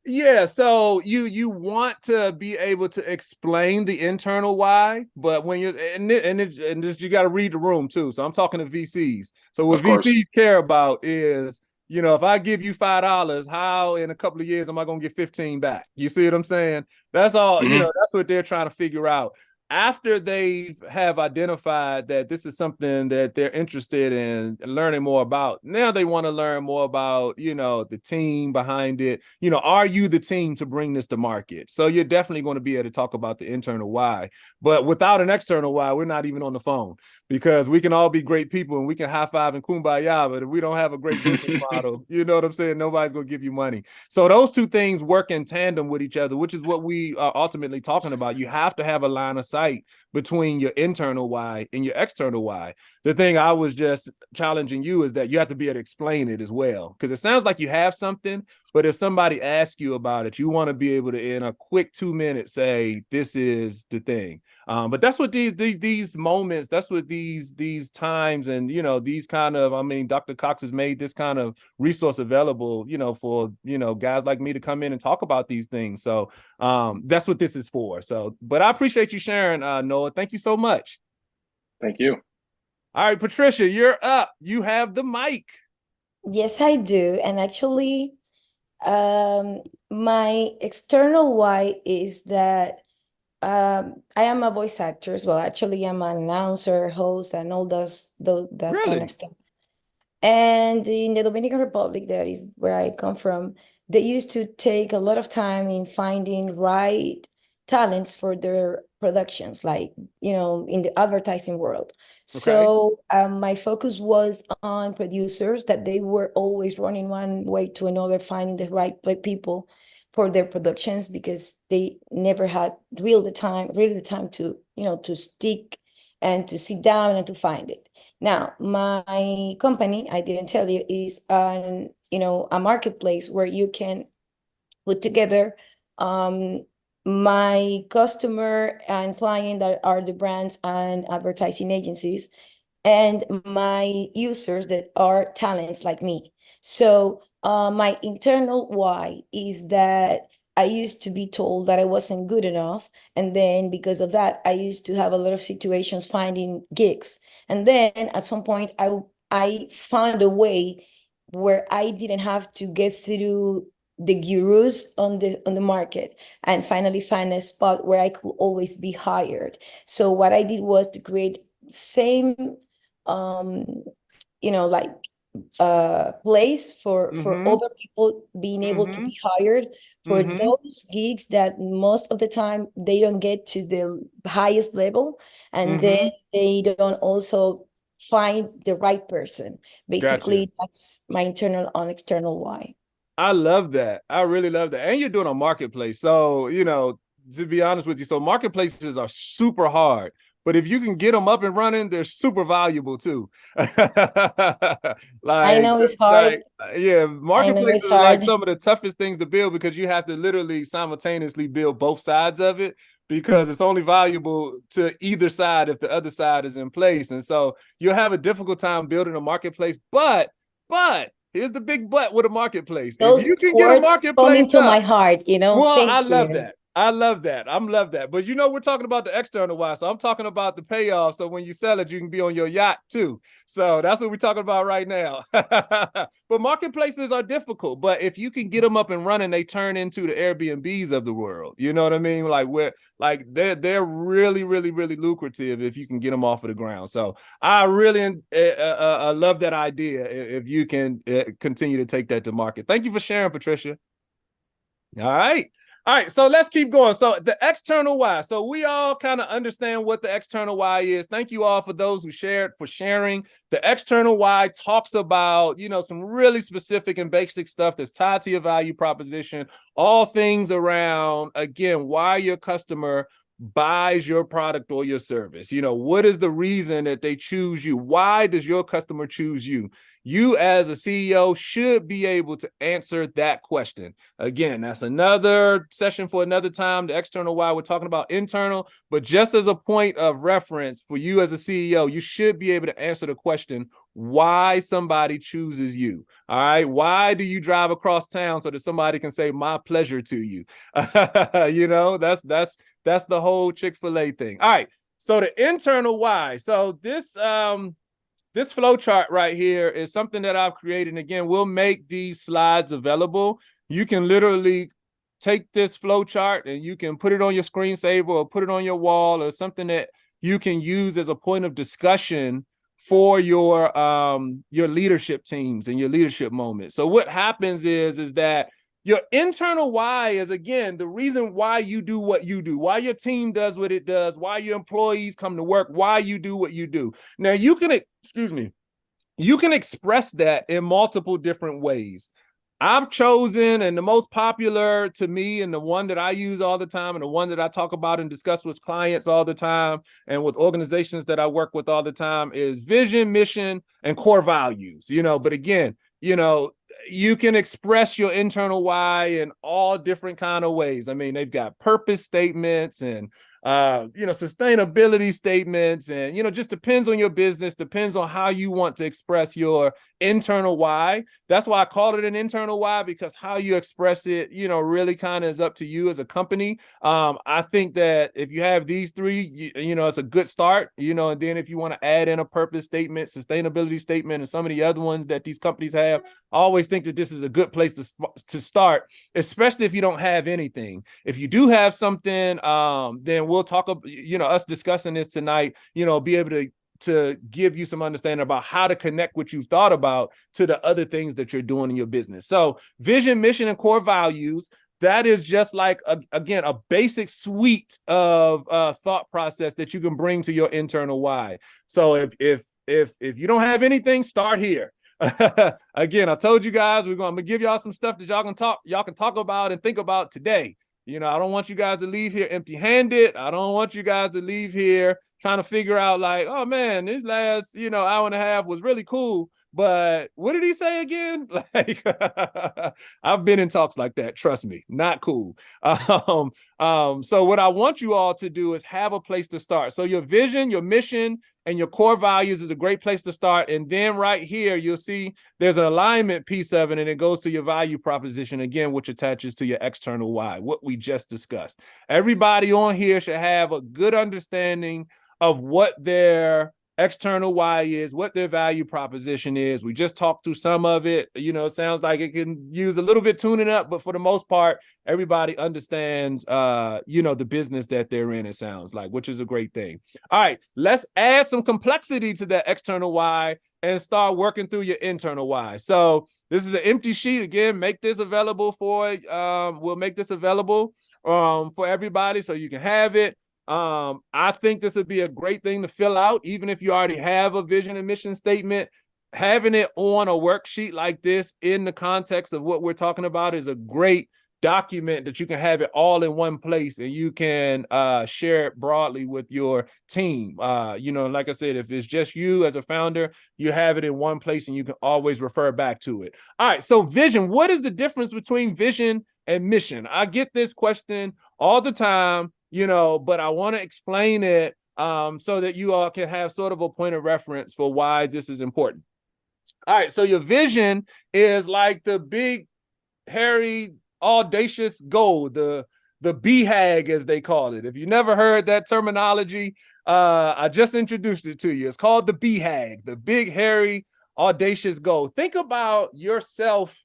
Yeah, so you want to be able to explain the internal why, but when you you got to read the room too. So I'm talking to VCs. So what VCs care about is, if I give you $5, how in a couple of years am I going to get 15 back? You see what I'm saying? That's all. Mm-hmm. That's what they're trying to figure out. After they have identified that this is something that they're interested in learning more about, now they want to learn more about, the team behind it. Are you the team to bring this to market? So you're definitely going to be able to talk about the internal why. But without an external why, we're not even on the phone, because we can all be great people and we can high five and kumbaya, but if we don't have a great business model, you know what I'm saying? Nobody's going to give you money. So those two things work in tandem with each other, which is what we are ultimately talking about. You have to have a line of sight sight between your internal why and your external why. The thing I was just challenging you is that you have to be able to explain it as well, because it sounds like you have something, but if somebody asks you about it, you want to be able to, in a quick 2 minutes, say, this is the thing. But that's what these moments, that's what these times, and, you know, these kind of, I mean, Dr. Cox has made this kind of resource available, you know, for, you know, guys like me to come in and talk about these things. So that's what this is for. So, but I appreciate you sharing, Noah. Thank you so much. Thank you. All right, Patricia, you're up. You have the mic. Yes, I do. And actually, my external why is that I am a voice actor as well. Actually, I'm an announcer, host, and all that kind of stuff. And in the Dominican Republic, that is where I come from, they used to take a lot of time in finding right talents for their productions, like, you know, in the advertising world. So my focus was on producers, that they were always running one way to another, finding the right people for their productions, because they never had really the time to, you know, to stick and to sit down and to find it. Now, my company, I didn't tell you, is an, you know, a marketplace where you can put together my customer and client, that are the brands and advertising agencies, and my users that are talents like me. So my internal why is that I used to be told that I wasn't good enough. And then because of that, I used to have a lot of situations finding gigs. And then at some point, I found a way where I didn't have to get through the gurus on the market, and finally find a spot where I could always be hired. So what I did was to create same you know, like place for other people being able to be hired for those gigs that most of the time they don't get to the highest level, and then they don't also find the right person. Basically, that's my internal and external why. I love that. I really love that. And you're doing a marketplace. So, you know, to be honest with you, so marketplaces are super hard, but if you can get them up and running, they're super valuable too. I know it's hard. Yeah, marketplaces are like hard. some of the toughest things to build, because you have to literally simultaneously build both sides of it, because it's only valuable to either side if the other side is in place. And so you'll have a difficult time building a marketplace, but here's the big but with a marketplace. Those if you can get a marketplace coming to up, my heart, you know. well, Thank I love you. that. I love that. I'm love that. But you know, we're talking about the external why. So I'm talking about the payoff. So when you sell it, you can be on your yacht too. So that's what we're talking about right now. But marketplaces are difficult. But if you can get them up and running, they turn into the Airbnbs of the world. You know what I mean? Like they're really, really, really lucrative if you can get them off of the ground. So I really love that idea if you can continue to take that to market. Thank you for sharing, Patricia. All right. All right, so let's keep going. So the external why. So we all kind of understand what the external why is. Thank you all for those who shared, for sharing. The external why talks about, you know, some really specific and basic stuff that's tied to your value proposition, all things around, again, why your customer buys your product or your service. You know, what is the reason that they choose you? Why does your customer choose you? You as a CEO should be able to answer that question. Again, that's another session for another time. The external why, we're talking about internal, but just as a point of reference for you as a CEO, you should be able to answer the question, why somebody chooses you. All right. Why do you drive across town so that somebody can say my pleasure to you? You know, that's the whole Chick-fil-A thing. All right. So the internal why. So this flow chart right here is something that I've created. And again, we'll make these slides available. You can literally take this flow chart and you can put it on your screensaver or put it on your wall, or something that you can use as a point of discussion for your leadership teams and your leadership moments. So what happens is that your internal why is, again, the reason why you do what you do, why your team does what it does, why your employees come to work, why you do what you do. Now, you can express that in multiple different ways. I've chosen, and the most popular to me, and the one that I use all the time, and the one that I talk about and discuss with clients all the time, and with organizations that I work with all the time, is vision, mission, and core values. But again, you can express your internal why in all different kind of ways. I mean, they've got purpose statements and sustainability statements, and just depends on your business, depends on how you want to express your internal why. That's why I call it an internal why, because how you express it, really kind of is up to you as a company. I think that if you have these three, it's a good start, and then if you want to add in a purpose statement, sustainability statement, and some of the other ones that these companies have, I always think that this is a good place to start, especially if you don't have anything. If you do have something, then we'll talk about, us discussing this tonight, be able to give you some understanding about how to connect what you've thought about to the other things that you're doing in your business. So vision, mission, and core values, that is just like, again, a basic suite of thought process that you can bring to your internal why. So if you don't have anything, start here. Again, I told you guys, I'm gonna give y'all some stuff that y'all can talk about and think about today. I don't want you guys to leave here empty-handed. I don't want you guys to leave here trying to figure out like, oh man, this last, hour and a half was really cool. But what did he say again? Like, I've been in talks like that. Trust me, not cool. So what I want you all to do is have a place to start. So your vision, your mission, and your core values is a great place to start. And then right here, you'll see there's an alignment piece of it, and it goes to your value proposition again, which attaches to your external why, what we just discussed. Everybody on here should have a good understanding of what their external why is, what their value proposition is. We just talked through some of it. It sounds like it can use a little bit tuning up, but for the most part, everybody understands, the business that they're in, it sounds like, which is a great thing. All right, let's add some complexity to that external why and start working through your internal why. So this is an empty sheet. Again, make this available we'll make this available for everybody so you can have it. I think this would be a great thing to fill out, even if you already have a vision and mission statement. Having it on a worksheet like this in the context of what we're talking about is a great document that you can have it all in one place, and you can share it broadly with your team. Like I said, if it's just you as a founder, you have it in one place and you can always refer back to it. All right, so vision. What is the difference between vision and mission? I get this question all the time. But I want to explain it so that you all can have sort of a point of reference for why this is important. All right, so your vision is like the big, hairy, audacious goal, the BHAG, as they call it. If you never heard that terminology, I just introduced it to you. It's called the BHAG, the big, hairy, audacious goal. Think about yourself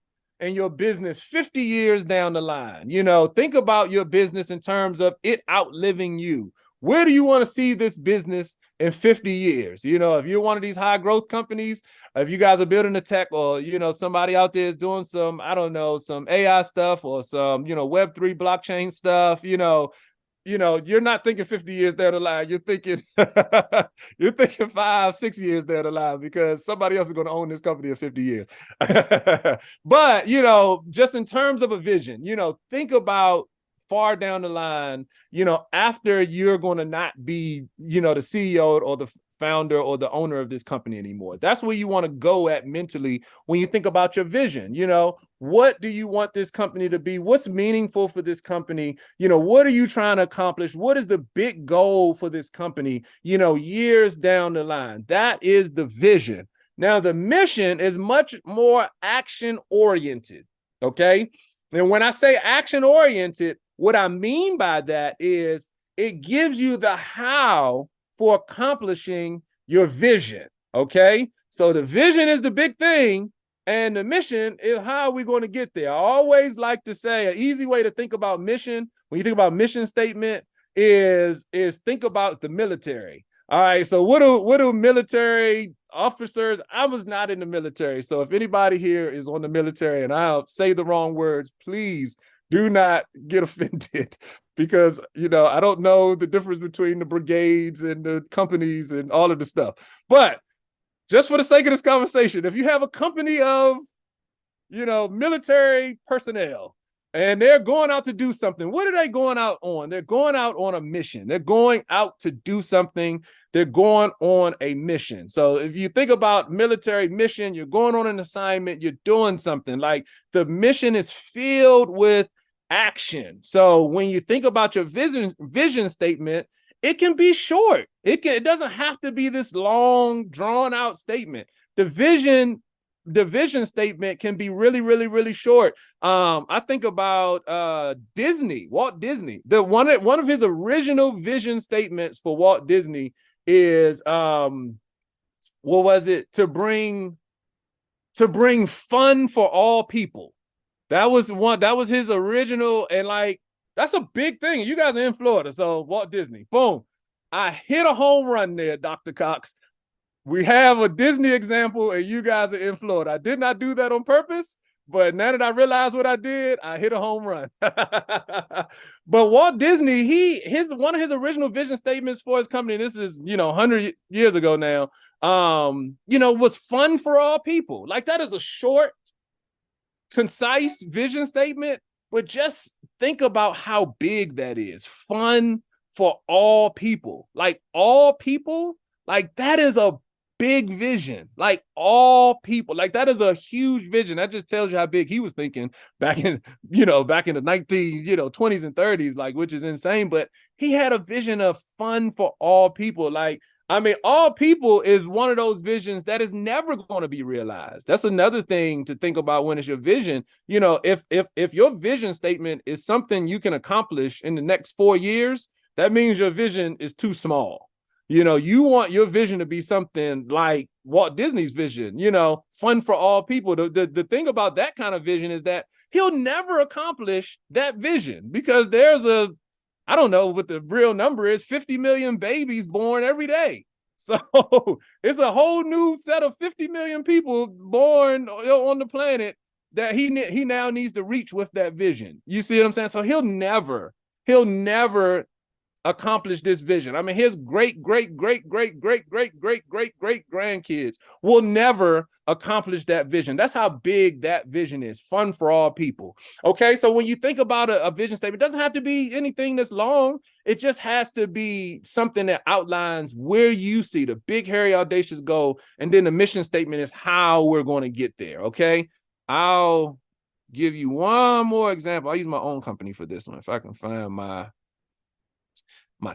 and your business 50 years down the line. Think about your business in terms of it outliving you. Where do you want to see this business in 50 years? If you're one of these high growth companies, if you guys are building a tech, or, somebody out there is doing some, I don't know, some AI stuff or some, Web3 blockchain stuff, you're not thinking 50 years down the line. You're thinking you're thinking 5-6 years down the line, because somebody else is going to own this company in 50 years. But, just in terms of a vision, think about far down the line, after you're going to not be, the CEO or the founder or the owner of this company anymore. That's where you want to go at mentally when you think about your vision. What do you want this company to be? What's meaningful for this company? What are you trying to accomplish? What is the big goal for this company, years down the line? That is the vision. Now, the mission is much more action oriented. Okay. And when I say action oriented, what I mean by that is it gives you the how for accomplishing your vision. Okay. So the vision is the big thing, and the mission is how are we going to get there. I always like to say an easy way to think about mission, when you think about mission statement, is think about the military. All right. So what do military officers? I was not in the military. So if anybody here is on the military and I'll say the wrong words, please do not get offended, because, I don't know the difference between the brigades and the companies and all of the stuff. But just for the sake of this conversation, if you have a company of, military personnel, and they're going out to do something. What are they going out on? They're going out on a mission. They're going out to do something. They're going on a mission. So if you think about military mission, you're going on an assignment, you're doing something. Like the mission is filled with action. So when you think about your vision statement, it can be short. It doesn't have to be this long, drawn out statement. The vision statement can be really, really, really short. I think about Disney, Walt Disney. One of his original vision statements for Walt Disney is what was it? To bring fun for all people. That was his original, and like that's a big thing. You guys are in Florida, so Walt Disney. Boom. I hit a home run there, Dr. Cox. We have a Disney example, and you guys are in Florida. I did not do that on purpose, but now that I realize what I did, I hit a home run. But Walt Disney, one of his original vision statements for his company, this is 100 years ago now, was fun for all people. Like that is a short, concise vision statement, but just think about how big that is. Fun for all people. Like all people, like that is a big vision. Like all people, like that is a huge vision. That just tells you how big he was thinking back in the 20s and 30s, like, which is insane. But he had a vision of fun for all people. Like, I mean, all people is one of those visions that is never going to be realized. That's another thing to think about when it's your vision. If your vision statement is something you can accomplish in the next 4 years, that means your vision is too small. You want your vision to be something like Walt Disney's vision, fun for all people. The thing about that kind of vision is that he'll never accomplish that vision because there's I don't know what the real number is, 50 million babies born every day. So it's a whole new set of 50 million people born on the planet that he now needs to reach with that vision. You see what I'm saying? So he'll never accomplish this vision. I mean, his great grandkids will never accomplish that vision. That's how big that vision is. Fun for all people. Okay, so when you think about a vision statement, it doesn't have to be anything that's long. It just has to be something that outlines where you see the big, hairy, audacious goal, and then the mission statement is how we're going to get there. Okay, I'll give you one more example. I'll use my own company for this one if I can find my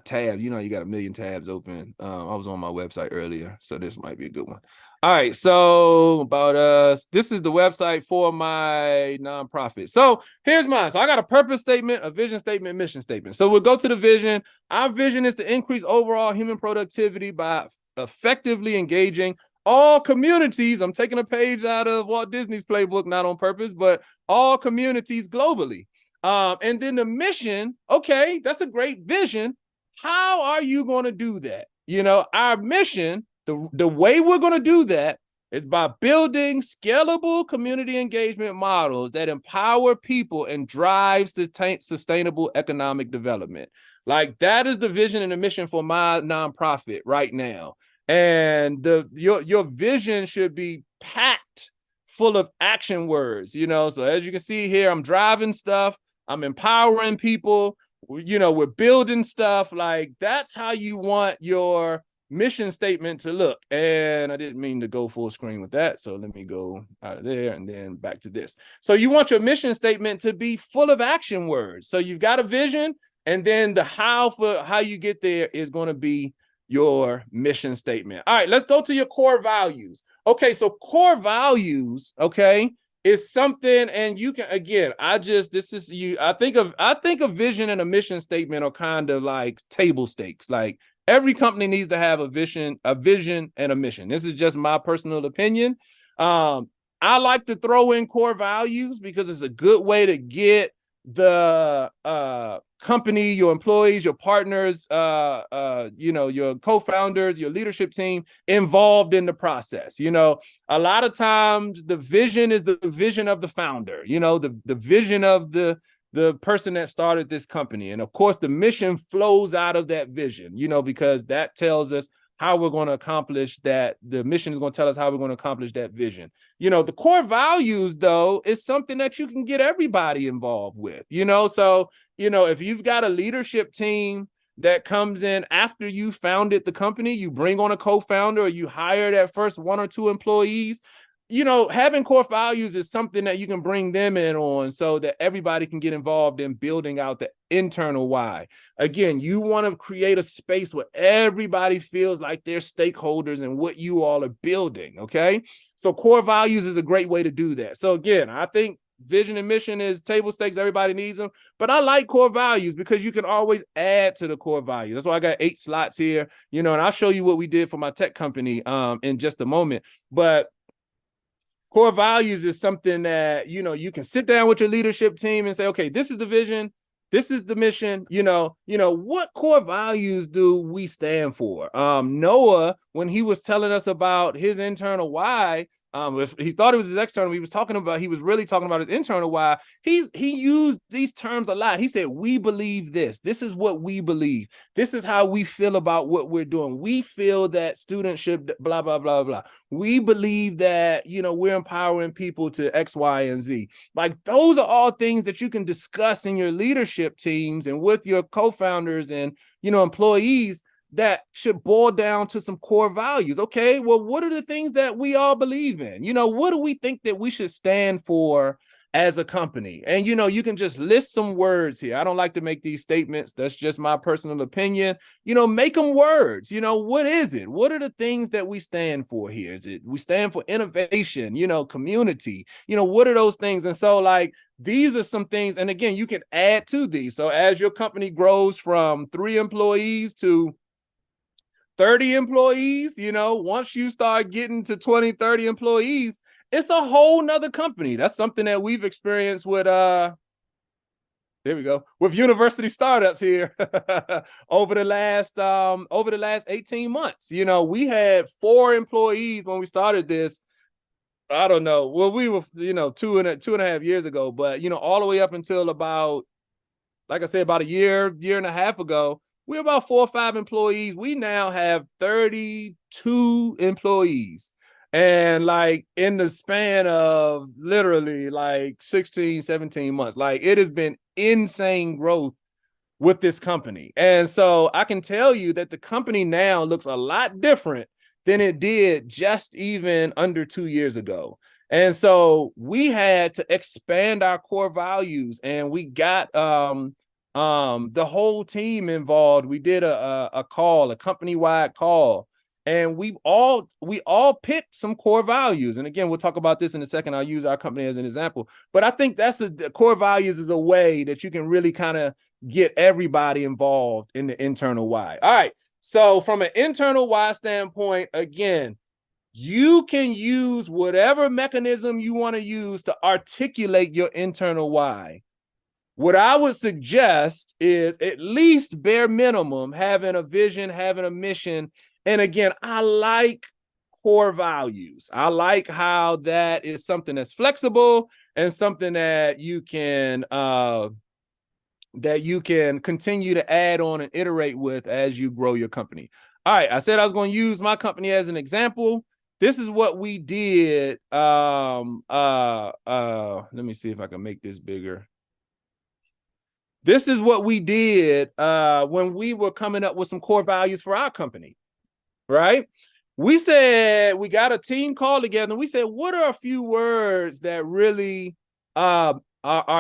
tab. You got a million tabs open. I was on my website earlier, so this might be a good one. All right, so about us, this is the website for my nonprofit. So here's mine. So I got a purpose statement, a vision statement, mission statement. So we'll go to the vision. Our vision is to increase overall human productivity by effectively engaging all communities. I'm taking a page out of Walt Disney's playbook, not on purpose, but all communities globally. And then the mission, okay, that's a great vision. How are you going to do that? Our mission, the way we're going to do that is by building scalable community engagement models that empower people and drive sustainable economic development. Like that is the vision and the mission for my nonprofit right now. And your vision should be packed full of action words, So as you can see here, I'm driving stuff. I'm empowering people. We're building stuff. Like that's how you want your mission statement to look. And I didn't mean to go full screen with that. So let me go out of there and then back to this. So you want your mission statement to be full of action words. So you've got a vision, and then the how for how you get there is going to be your mission statement. All right, let's go to your core values. Okay, so core values, okay, is something, and you can, again, I think a vision and a mission statement are kind of like table stakes. Like every company needs to have a vision and a mission. This is just my personal opinion. I like to throw in core values because it's a good way to get the company, your employees, your partners, your co-founders, your leadership team involved in the process. A lot of times the vision is the vision of the founder, the vision of the person that started this company. And of course, the mission flows out of that vision, because that tells us how we're going to accomplish that. The mission is going to tell us how we're going to accomplish that vision. The core values, though, is something that you can get everybody involved with, so, if you've got a leadership team that comes in after you founded the company, you bring on a co-founder, or you hire that first 1 or 2 employees, having core values is something that you can bring them in on so that everybody can get involved in building out the internal why. Again, you want to create a space where everybody feels like they're stakeholders in what you all are building, okay? So core values is a great way to do that. So again, I think vision and mission is table stakes. Everybody needs them. But I like core values because you can always add to the core value. That's why I got 8 slots here, and I'll show you what we did for my tech company in just a moment. But core values is something that, you can sit down with your leadership team and say, okay, this is the vision. This is the mission. What core values do we stand for? Noah, when he was telling us about his internal why, if he thought it was his external, he was really talking about his internal why. He used these terms a lot. He said, we believe this. This is what we believe. This is how we feel about what we're doing. We feel that students should blah, blah, blah, blah. We believe that, we're empowering people to X, Y, and Z. Like, those are all things that you can discuss in your leadership teams and with your co-founders and, employees, that should boil down to some core values. Okay, well, what are the things that we all believe in? What do we think that we should stand for as a company? And, you can just list some words here. I don't like to make these statements. That's just my personal opinion. Make them words. What is it? What are the things that we stand for here? Is it we stand for innovation, community? What are those things? And so, like, these are some things. And again, you can add to these. So as your company grows from 3 employees to 30 employees, once you start getting to 20, 30 employees, it's a whole nother company. That's something that we've experienced with, there we go, with university startups here over the last 18 months. We had 4 employees when we started this. I don't know. Well, we were, 2.5 years ago, but, all the way up until about, like I said, about a year and a half ago, we're about 4 or 5 employees. We now have 32 employees. And like in the span of literally like 16, 17 months, like it has been insane growth with this company. And so I can tell you that the company now looks a lot different than it did just even under 2 years ago. And so we had to expand our core values, and we got the whole team involved. We did a call, a company-wide call, and we all picked some core values. And again, we'll talk about this in a second. I'll use our company as an example, but I think the core values is a way that you can really kind of get everybody involved in the internal why. All right, so from an internal why standpoint, again, you can use whatever mechanism you want to use to articulate your internal why. What I would suggest is at least bare minimum having a vision, having a mission. And again, I like core values. I like how that is something that's flexible and something that you can continue to add on and iterate with as you grow your company. All right, I said I was going to use my company as an example. This is what we did. Let me see if I can make this bigger. This is what we did when we were coming up with some core values for our company, right? We said, we got a team call together, and we said, what are a few words that really are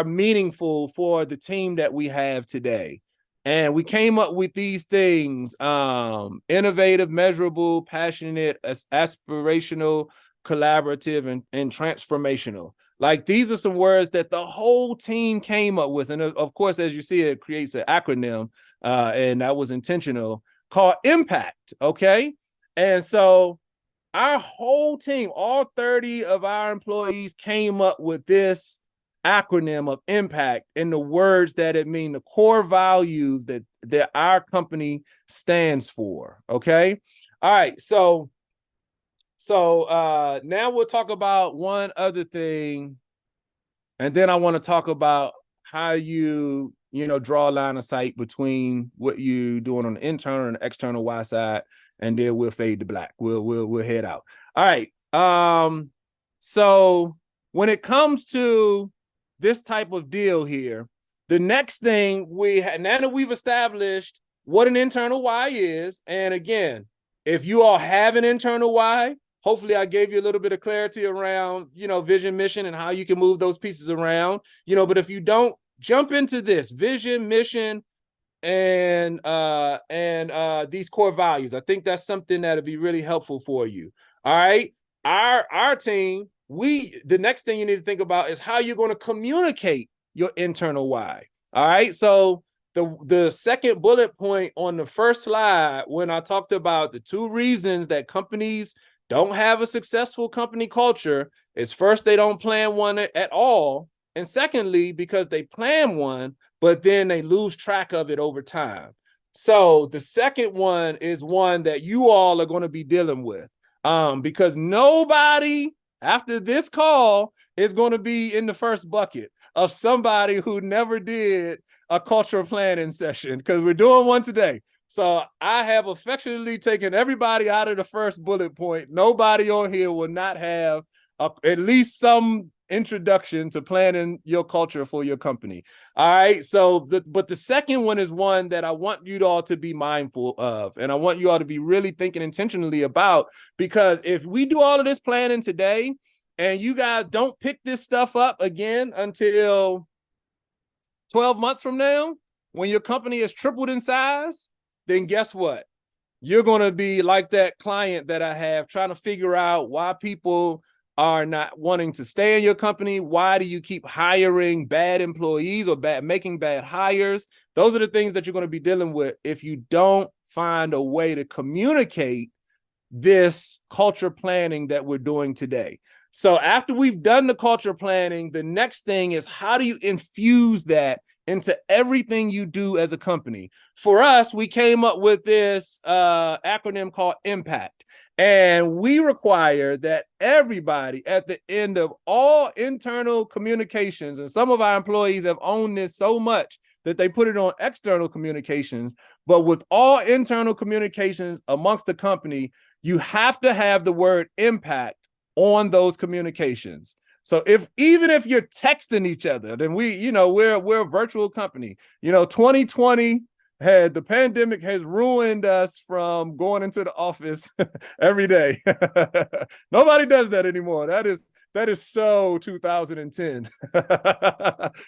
meaningful for the team that we have today? And we came up with these things: innovative, measurable, passionate, aspirational, collaborative, and transformational. Like, these are some words that the whole team came up with. And of course, as you see, it creates an acronym, and that was intentional, called IMPACT, okay? And so our whole team, all 30 of our employees, came up with this acronym of IMPACT and the words that it mean, the core values that our company stands for, okay? All right, so now we'll talk about one other thing, and then I want to talk about how you draw a line of sight between what you're doing on the internal and the external Y side. and then we'll fade to black. We'll head out. All right. So when it comes to this type of deal here, the next thing now that we've established what an internal why is, and again, if you all have an internal why, hopefully I gave you a little bit of clarity around, vision, mission, and how you can move those pieces around, but if you don't, jump into this vision, mission, and these core values. I think that's something that'll be really helpful for you. All right. Our team, the next thing you need to think about is how you're going to communicate your internal why. All right. So the second bullet point on the first slide, when I talked about the 2 reasons that companies don't have a successful company culture, is first, they don't plan one at all. And secondly, because they plan one, but then they lose track of it over time. So the second one is one that you all are going to be dealing with, because nobody after this call is going to be in the first bucket of somebody who never did a cultural planning session, because we're doing one today. So I have affectionately taken everybody out of the first bullet point. Nobody on here will not have at least some introduction to planning your culture for your company. All right. So, but the second one is one that I want you all to be mindful of, and I want you all to be really thinking intentionally about, because if we do all of this planning today and you guys don't pick this stuff up again until 12 months from now, when your company has tripled in size, then guess what? You're going to be like that client that I have, trying to figure out why people are not wanting to stay in your company. Why do you keep hiring bad employees or making bad hires? Those are the things that you're going to be dealing with if you don't find a way to communicate this culture planning that we're doing today. So after we've done the culture planning, the next thing is, how do you infuse that into everything you do as a company? For us, we came up with this acronym called IMPACT. And we require that everybody at the end of all internal communications, and some of our employees have owned this so much that they put it on external communications, but with all internal communications amongst the company, you have to have the word impact on those communications. So even if you're texting each other, then we're a virtual company. 2020 the pandemic has ruined us from going into the office every day. Nobody does that anymore. That is so 2010.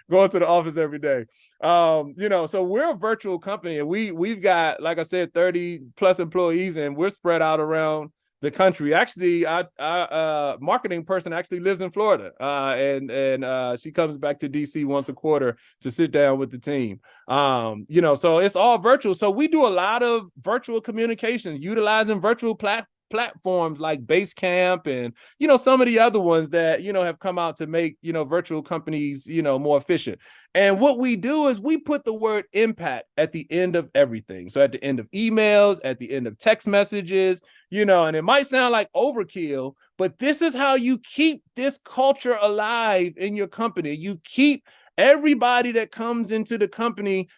Going to the office every day. So we're a virtual company, and we've got, like I said, 30 plus employees, and we're spread out around the country. Actually, our marketing person actually lives in Florida, and she comes back to DC once a quarter to sit down with the team. So it's all virtual. So we do a lot of virtual communications, utilizing virtual platforms like Basecamp and some of the other ones that have come out to make virtual companies more efficient. And what we do is we put the word impact at the end of everything. So at the end of emails, at the end of text messages, and it might sound like overkill, but this is how you keep this culture alive in your company. You keep everybody that comes into the company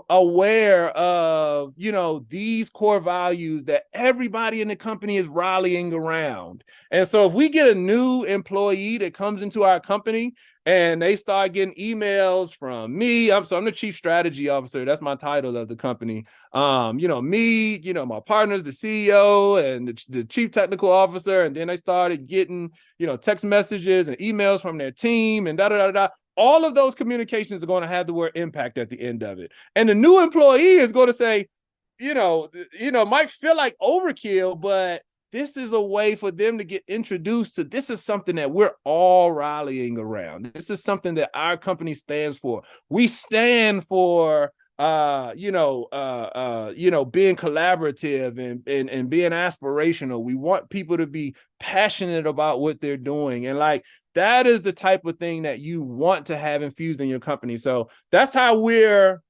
aware of, these core values that everybody in the company is rallying around. And so if we get a new employee that comes into our company and they start getting emails from me, I'm the chief strategy officer. That's my title of the company. Me, my partners, the CEO and the chief technical officer. And then they started getting, text messages and emails from their team and da-da-da-da. All of those communications are going to have the word impact at the end of it. And the new employee is going to say, might feel like overkill, but this is a way for them to get introduced to, this is something that we're all rallying around. This is something that our company stands for. We stand for being collaborative and being aspirational. We want people to be passionate about what they're doing. And that is the type of thing that you want to have infused in your company. So that's how we're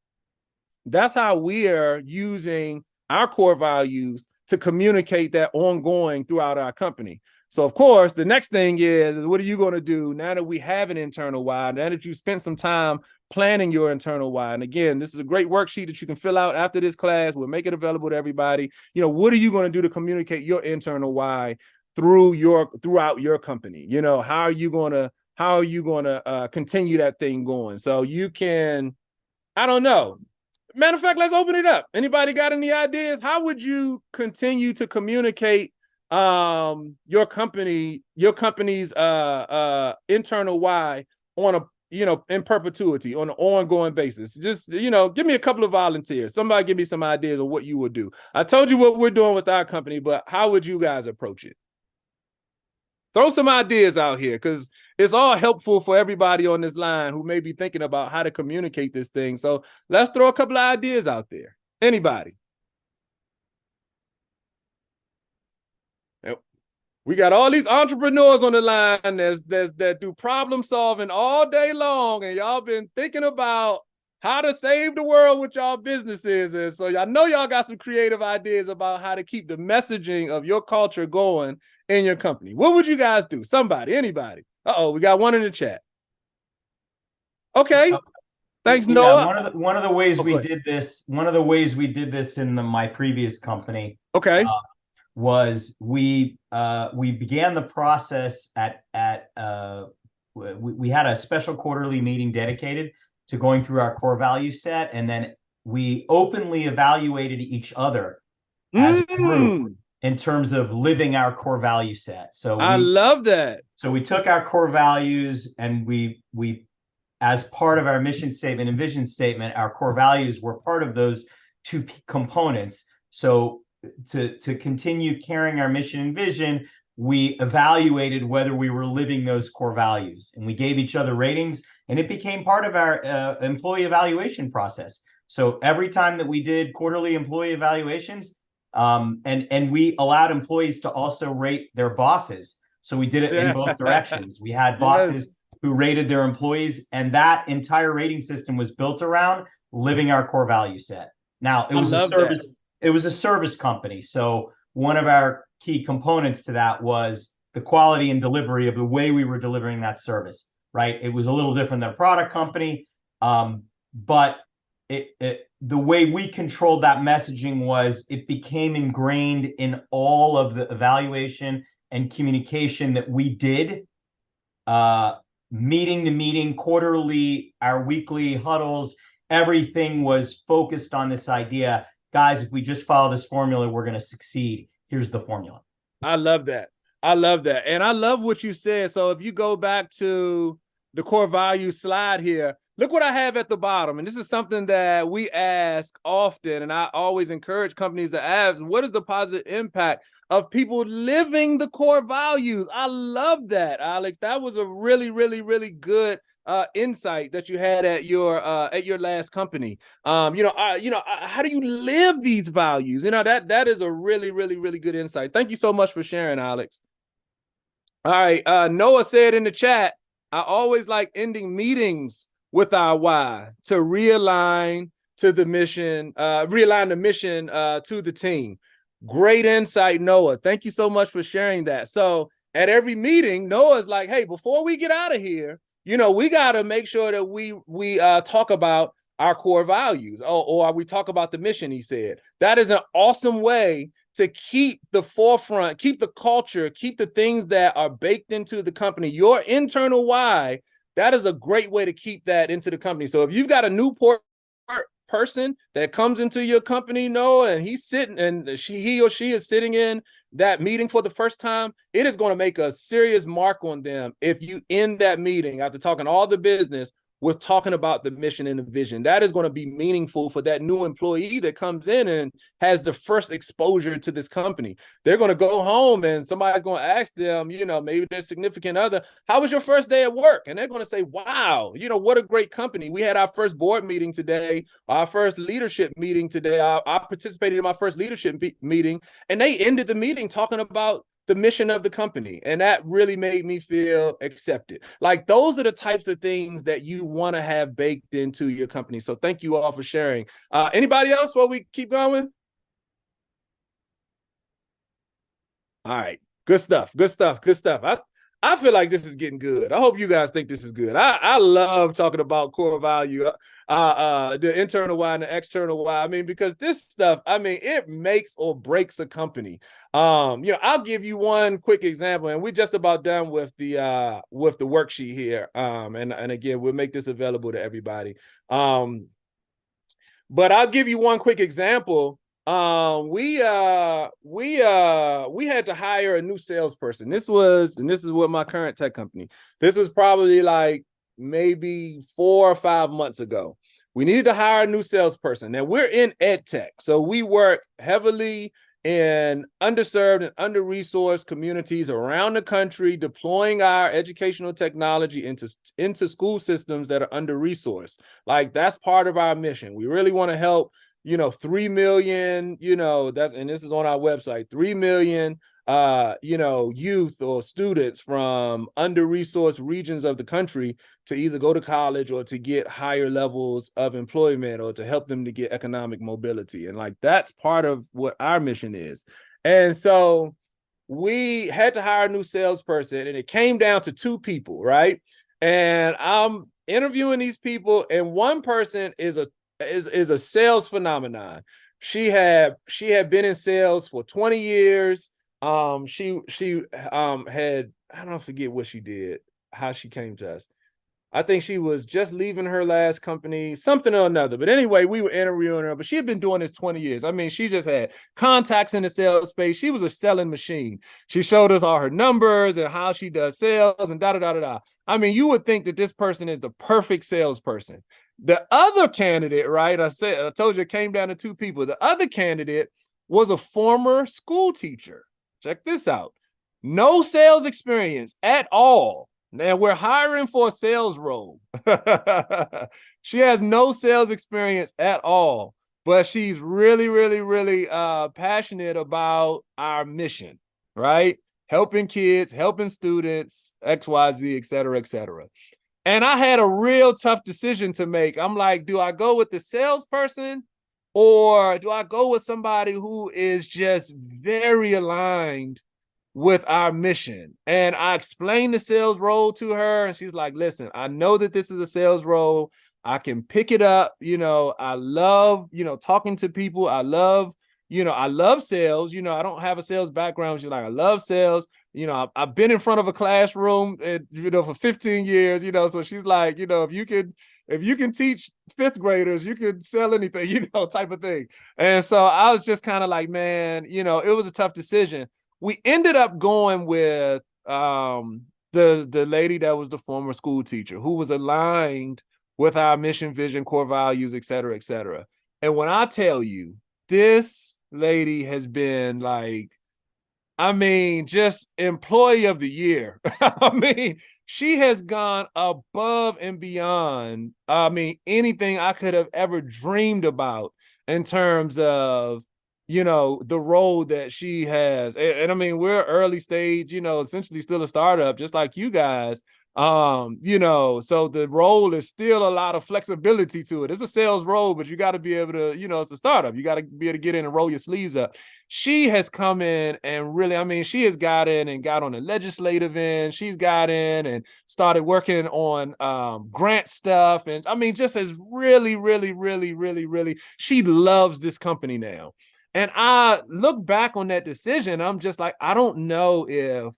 using our core values to communicate that ongoing throughout our company. So of course, the next thing is what are you going to do now that we have an internal why, now that you spent some time planning your internal why? And again, this is a great worksheet that you can fill out after this class. We'll make it available to everybody. You know, what are you going to do to communicate your internal why throughout your company? You know, how are you going to continue that thing going? So you can, I don't know. Matter of fact, let's open it up. Anybody got any ideas? How would you continue to communicate your company's internal why on a, you know, in perpetuity, on an ongoing basis? Just, you know, give me a couple of volunteers. Somebody give me some ideas of what you would do. I told you what we're doing with our company, but how would you guys approach it? Throw some ideas out here, because it's all helpful for everybody on this line who may be thinking about how to communicate this thing. So let's throw a couple of ideas out there. Anybody? We got all these entrepreneurs on the line that do problem solving all day long, and y'all been thinking about how to save the world with y'all businesses. And so y'all know y'all got some creative ideas about how to keep the messaging of your culture going in your company. What would you guys do? Somebody, anybody? Uh-oh, we got one in the chat. Okay. Thanks, Noah. One of the ways we did this, in my previous company, okay, was we began the process we had a special quarterly meeting dedicated to going through our core value set, and then we openly evaluated each other as a group in terms of living our core value set. So I love that. So we took our core values, and we as part of our mission statement and vision statement, our core values were part of those two components. So to continue carrying our mission and vision, we evaluated whether we were living those core values, and we gave each other ratings, and it became part of our employee evaluation process. So every time that we did quarterly employee evaluations, and we allowed employees to also rate their bosses. So we did it in both directions. We had bosses who rated their employees, and that entire rating system was built around living our core value set. Now, it was a service. It was a service company. So one of our key components to that was the quality and delivery of the way we were delivering that service, right? It was a little different than a product company, but the way we controlled that messaging was it became ingrained in all of the evaluation and communication that we did, meeting to meeting, quarterly, our weekly huddles. Everything was focused on this idea. Guys, if we just follow this formula, we're going to succeed. Here's the formula. I love that. I love that. And I love what you said. So if you go back to the core value slide here, look what I have at the bottom. And this is something that we ask often, and I always encourage companies to ask, what is the positive impact of people living the core values? I love that, Alex. That was a really, really, really good insight that you had at your last company. How do you live these values? You know, that is a really, really, really good insight. Thank you so much for sharing, Alex. All right. Noah said in the chat, I always like ending meetings with our why to realign to the mission, realign the mission to the team. Great insight, Noah. Thank you so much for sharing that. So at every meeting, Noah's like, hey, before we get out of here, you know, we got to make sure that we talk about our core values, or we talk about the mission, he said. That is an awesome way to keep the forefront, keep the culture, keep the things that are baked into the company, your internal why. That is a great way to keep that into the company. So if you've got a new person that comes into your company, Noah, and he's sitting, and he or she is sitting in that meeting for the first time, it is going to make a serious mark on them if you end that meeting after talking all the business with talking about the mission and the vision. That is going to be meaningful for that new employee that comes in and has the first exposure to this company. They're going to go home and somebody's going to ask them, you know, maybe their significant other, how was your first day at work? And they're going to say, wow, you know, what a great company. We had our first board meeting today, our first leadership meeting today. I participated in my first leadership meeting, and they ended the meeting talking about the mission of the company. And that really made me feel accepted. Like, those are the types of things that you want to have baked into your company. So thank you all for sharing. Anybody else before we keep going? All right. Good stuff. Good stuff. Good stuff. I feel like this is getting good. I hope you guys think this is good. I love talking about core value, the internal why and the external why. I mean, because this stuff, I mean, it makes or breaks a company. I'll give you one quick example, and we're just about done with the worksheet here. And again, we'll make this available to everybody. But I'll give you one quick example. We had to hire a new salesperson. This is with my current tech company. This was probably like maybe 4 or 5 months ago. We needed to hire a new salesperson. Now we're in ed tech, so we work heavily in underserved and under-resourced communities around the country, deploying our educational technology into school systems that are under-resourced. Like, that's part of our mission. We really want to help 3 million, and this is on our website, 3 million, youth or students from under-resourced regions of the country to either go to college or to get higher levels of employment or to help them to get economic mobility. And like, that's part of what our mission is. And so we had to hire a new salesperson, and it came down to 2 people, right? And I'm interviewing these people, and one person is a sales phenomenon. She had been in sales for 20 years. She had, I don't forget what she did, how she came to us. I think she was just leaving her last company, something or another. But anyway, we were interviewing her, but she had been doing this 20 years. I mean, she just had contacts in the sales space. She was a selling machine. She showed us all her numbers and how she does sales and da-da-da-da-da. I mean, you would think that this person is the perfect salesperson. The other candidate, right? I told you it came down to 2 people. The other candidate was a former school teacher. Check this out. No sales experience at all. Now we're hiring for a sales role. She has no sales experience at all, but she's really, really, really passionate about our mission, right? Helping kids, helping students, XYZ, et cetera, et cetera. And I had a real tough decision to make. I'm like, do I go with the salesperson or do I go with somebody who is just very aligned with our mission? And I explained the sales role to her, and she's like, listen, I know that this is a sales role. I can pick it up. I love, talking to people. I love sales. I don't have a sales background. She's like, I love sales. I've been in front of a classroom, for 15 years, so she's like, if you can teach 5th graders, you could sell anything, type of thing. And so I was just kind of like, man, it was a tough decision. We ended up going with the lady that was the former school teacher, who was aligned with our mission, vision, core values, et cetera, et cetera. And when I tell you, this lady has been like, I mean, just employee of the year. I mean, she has gone above and beyond, anything I could have ever dreamed about in terms of, the role that she has. And I mean, we're early stage, essentially still a startup, just like you guys. So the role is still a lot of flexibility to it. It's a sales role, but you got to be able to, it's a startup. You got to be able to get in and roll your sleeves up. She has come in and really, she has got in and got on the legislative end. She's got in and started working on grant stuff. And just has really, really, really, really, really, she loves this company now. And I look back on that decision. I'm just like, I don't know if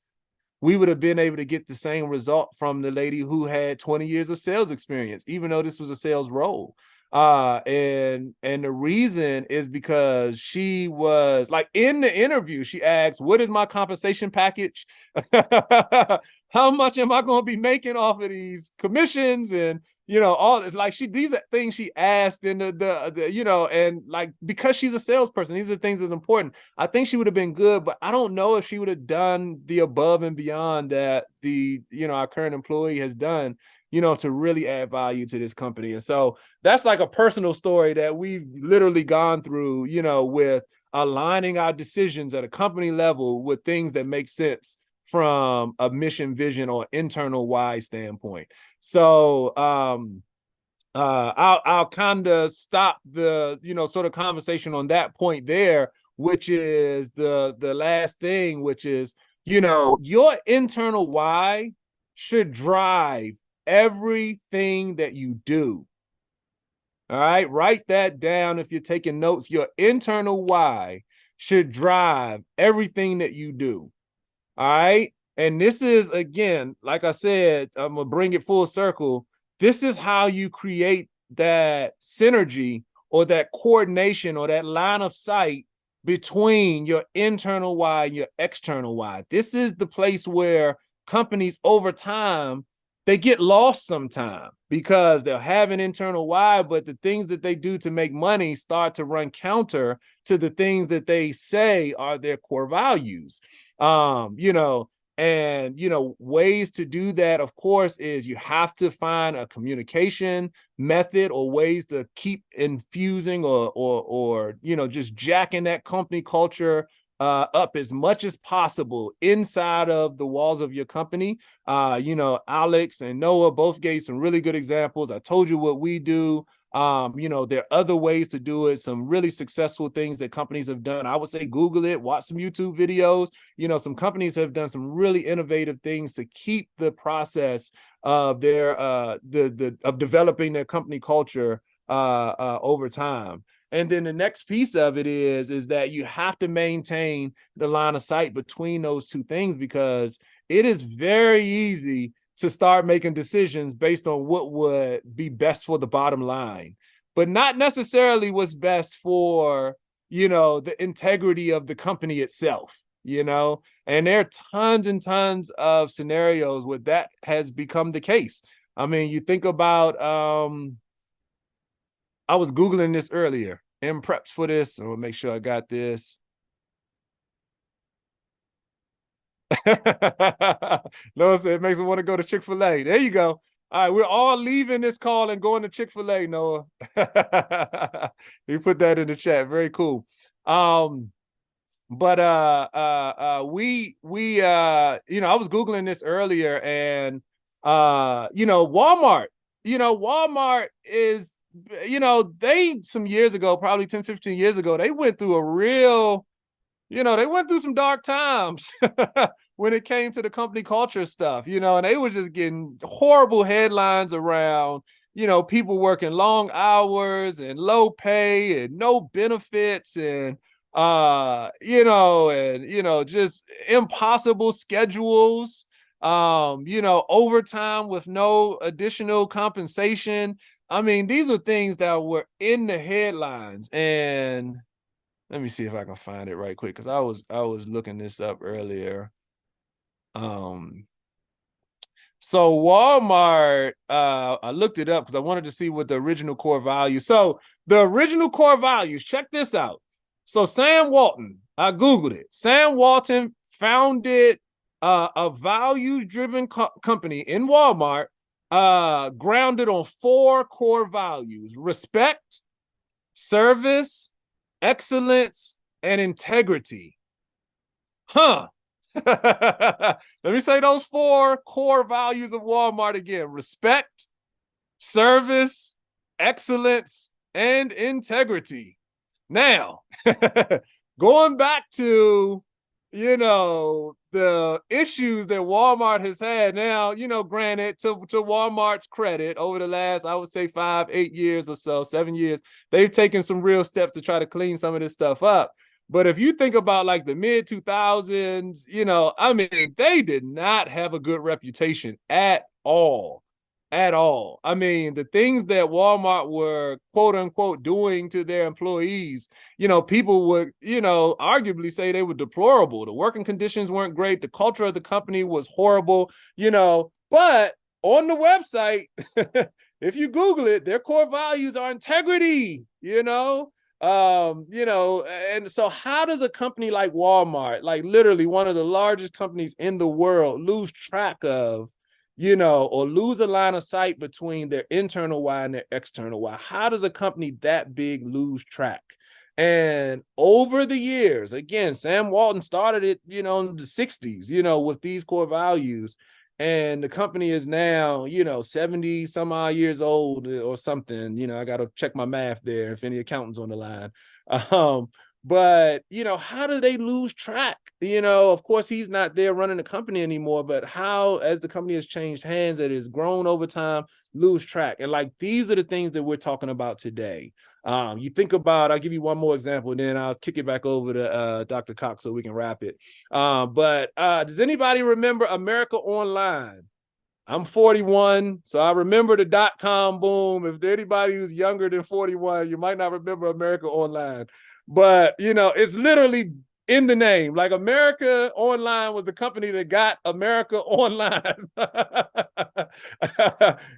we would have been able to get the same result from the lady who had 20 years of sales experience, even though this was a sales role. And the reason is because she was like, in the interview, she asked, what is my compensation package? How much am I going to be making off of these commissions? And all like these are things she asked in the and like, because she's a salesperson, these are things that's important. I think she would have been good, but I don't know if she would have done the above and beyond that our current employee has done, to really add value to this company. And so that's like a personal story that we've literally gone through, with aligning our decisions at a company level with things that make sense from a mission, vision, or internal why standpoint. So I'll kind of stop the sort of conversation on that point there, which is the last thing, which is your internal why should drive everything that you do. All right, write that down if you're taking notes. Your internal why should drive everything that you do. All right. And this is, again, like I said, I'm going to bring it full circle. This is how you create that synergy or that coordination or that line of sight between your internal why and your external why. This is the place where companies over time, they get lost sometimes because they'll have an internal why, but the things that they do to make money start to run counter to the things that they say are their core values. Ways to do that, of course, is you have to find a communication method or ways to keep infusing or just jacking that company culture up as much as possible inside of the walls of your company. Alex and Noah both gave some really good examples. I told you what we do. There are other ways to do it, some really successful things that companies have done. I would say Google it, watch some YouTube videos. Some companies have done some really innovative things to keep the process of their of developing their company culture over time. And then the next piece of it is that you have to maintain the line of sight between those two things, because it is very easy to start making decisions based on what would be best for the bottom line, but not necessarily what's best for, the integrity of the company itself, and there are tons and tons of scenarios where that has become the case. I mean, you think about, I was Googling this earlier in preps for this, so I'll make sure I got this. Noah said it makes me want to go to Chick-fil-A. There you go. All right, we're all leaving this call and going to Chick-fil-A, Noah. You put that in the chat. Very cool. But I was Googling this earlier, and Walmart, Walmart is, they some years ago, probably 10, 15 years ago, they went through a real, they went through some dark times when it came to the company culture stuff, and they were just getting horrible headlines around, people working long hours and low pay and no benefits and, just impossible schedules, overtime with no additional compensation. I mean, these are things that were in the headlines, and let me see if I can find it right quick, because I was looking this up earlier. So Walmart, I looked it up because I wanted to see what the original core values. So the original core values, check this out. So Sam Walton, I Googled it. Sam Walton founded a values-driven company in Walmart, grounded on 4 core values: respect, service, excellence, and integrity. Let me say those 4 core values of Walmart again: respect, service, excellence, and integrity. Now, going back to, the issues that Walmart has had now, granted, to Walmart's credit, over the last, I would say 5, 8 years or so, 7 years, they've taken some real steps to try to clean some of this stuff up. But if you think about like the mid 2000s, they did not have a good reputation at all. At all. I mean, the things that Walmart were, quote unquote, doing to their employees, people would, arguably say they were deplorable. The working conditions weren't great. The culture of the company was horrible, but on the website, if you Google it, their core values are integrity, and so how does a company like Walmart, like literally one of the largest companies in the world, lose track of, or lose a line of sight between their internal why and their external why? How does a company that big lose track? And over the years, again, Sam Walton started it, in the 60s, with these core values. And the company is now, 70 some odd years old or something. I got to check my math there if any accountants on the line. But, you know, how do they lose track? You know, of course, he's not there running the company anymore, but how, as the company has changed hands, it has grown over time, lose track. And like, these are the things that we're talking about today. You think about, I'll give you one more example, and then I'll kick it back over to Dr. Cox so we can wrap it. But does anybody remember America Online? I'm 41, so I remember the dot-com boom. If anybody who's younger than 41, you might not remember America Online. But, you know, it's literally in the name. Like, America Online was the company that got America Online.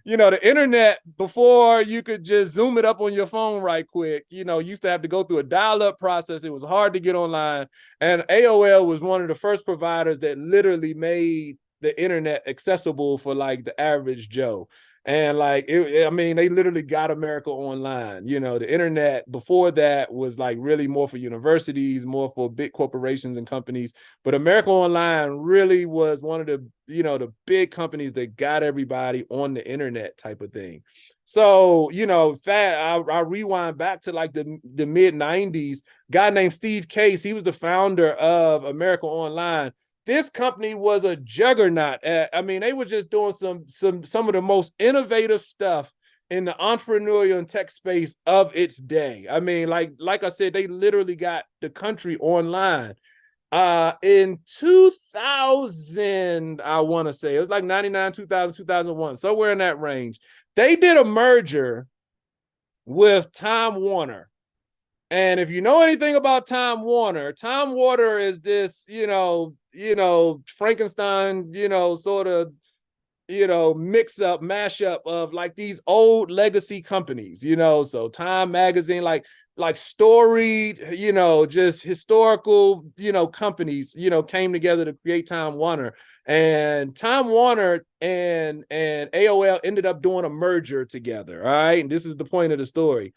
You know, the internet, before you could just zoom it up on your phone right quick, you know, used to have to go through a dial-up process. It was hard to get online. And AOL was one of the first providers that literally made the internet accessible for like the average Joe. And like, I mean, they literally got America Online. You know, the internet before that was like really more for universities, more for big corporations and companies. But America Online really was one of the, you know, the big companies that got everybody on the internet type of thing. So, you know, I rewind back to like the mid 90s, guy named Steve Case, he was the founder of America Online. This company was a juggernaut. I mean, they were just doing some of the most innovative stuff in the entrepreneurial and tech space of its day. I mean, like I said, they literally got the country online. In 2000, I want to say, it was like 99, 2000, 2001, somewhere in that range. They did a merger with Time Warner. And if you know anything about Time Warner is this, you know, Frankenstein, you know, sort of, you know, mashup of like these old legacy companies, you know. So Time Magazine, like storied, you know, just historical, you know, companies, you know, came together to create Time Warner. And Time Warner and AOL ended up doing a merger together. All right. And this is the point of the story.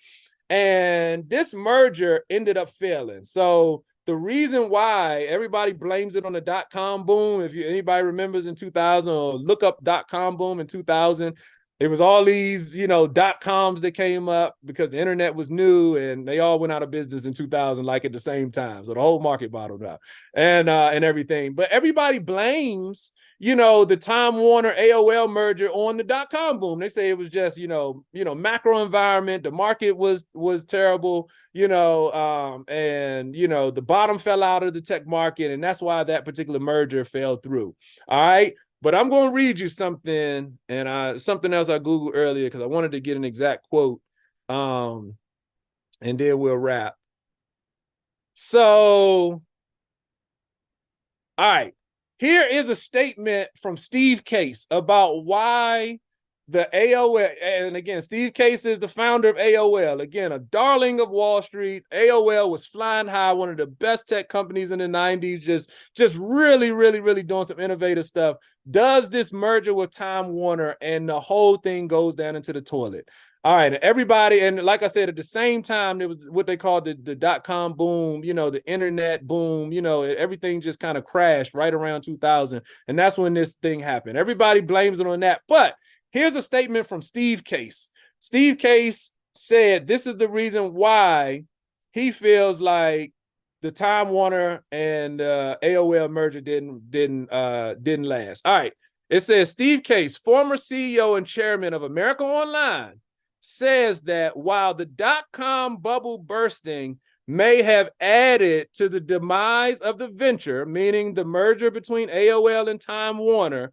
And this merger ended up failing. So the reason why everybody blames it on the dot-com boom, if anybody remembers in 2000, or look up dot-com boom in 2000, it was all these, you know, dot-coms that came up because the internet was new, and they all went out of business in 2000, like at the same time. So the whole market bottomed out and everything. But everybody blames, you know, the Time Warner AOL merger on the dot-com boom. They say it was just, you know, macro environment. The market was terrible, you know, and, you know, the bottom fell out of the tech market. And that's why that particular merger fell through. All right. But I'm going to read you something, and something else I Googled earlier because I wanted to get an exact quote, and then we'll wrap. So, all right. Here is a statement from Steve Case about why the AOL, and again, Steve Case is the founder of AOL. Again, a darling of Wall Street. AOL was flying high, one of the best tech companies in the 90s, just really, really, really doing some innovative stuff. Does this merger with Time Warner, and the whole thing goes down into the toilet. All right, everybody, and like I said, at the same time, there was what they called the dot-com boom, you know, the internet boom, you know, everything just kind of crashed right around 2000. And that's when this thing happened. Everybody blames it on that. But here's a statement from Steve Case. Steve Case said this is the reason why he feels like the Time Warner and AOL merger didn't last. All right. It says Steve Case, former CEO and chairman of America Online, says that while the dot-com bubble bursting may have added to the demise of the venture, meaning the merger between AOL and Time Warner,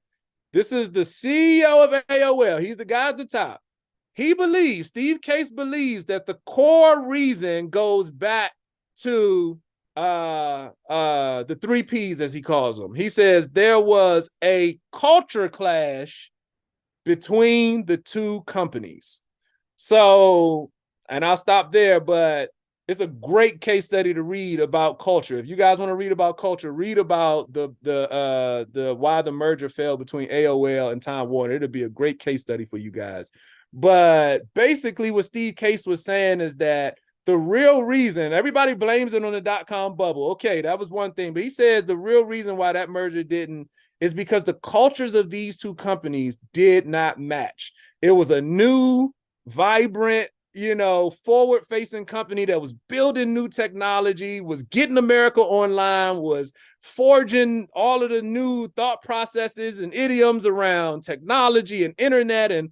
this is the CEO of AOL. He's the guy at the top. Steve Case believes that the core reason goes back to the 3 Ps, as he calls them. He says there was a culture clash between the two companies. So, and I'll stop there, but it's a great case study to read about culture. If you guys want to read about culture, read about the why the merger fell between AOL and Time Warner. It'll be a great case study for you guys. But basically what Steve Case was saying is that the real reason, everybody blames it on the dot-com bubble. Okay, that was one thing. But he says the real reason why that merger didn't is because the cultures of these two companies did not match. It was a new, vibrant, forward-facing company that was building new technology, was getting America online, was forging all of the new thought processes and idioms around technology and internet and,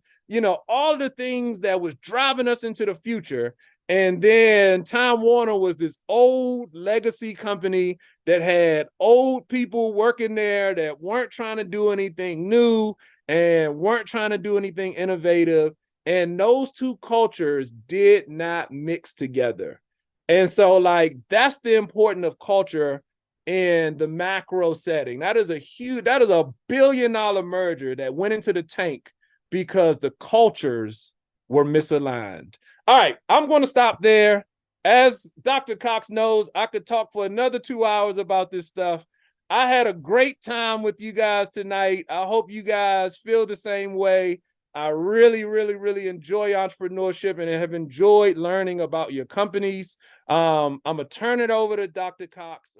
all of the things that was driving us into the future. And then Time Warner was this old legacy company that had old people working there that weren't trying to do anything new and weren't trying to do anything innovative. And those two cultures did not mix together. And so, that's the importance of culture in the macro setting. That is a $1 billion merger that went into the tank because the cultures were misaligned. All right, I'm going to stop there. As Dr. Cox knows, I could talk for another 2 hours about this stuff. I had a great time with you guys tonight. I hope you guys feel the same way. I really, really, really enjoy entrepreneurship and have enjoyed learning about your companies. I'm going to turn it over to Dr. Cox.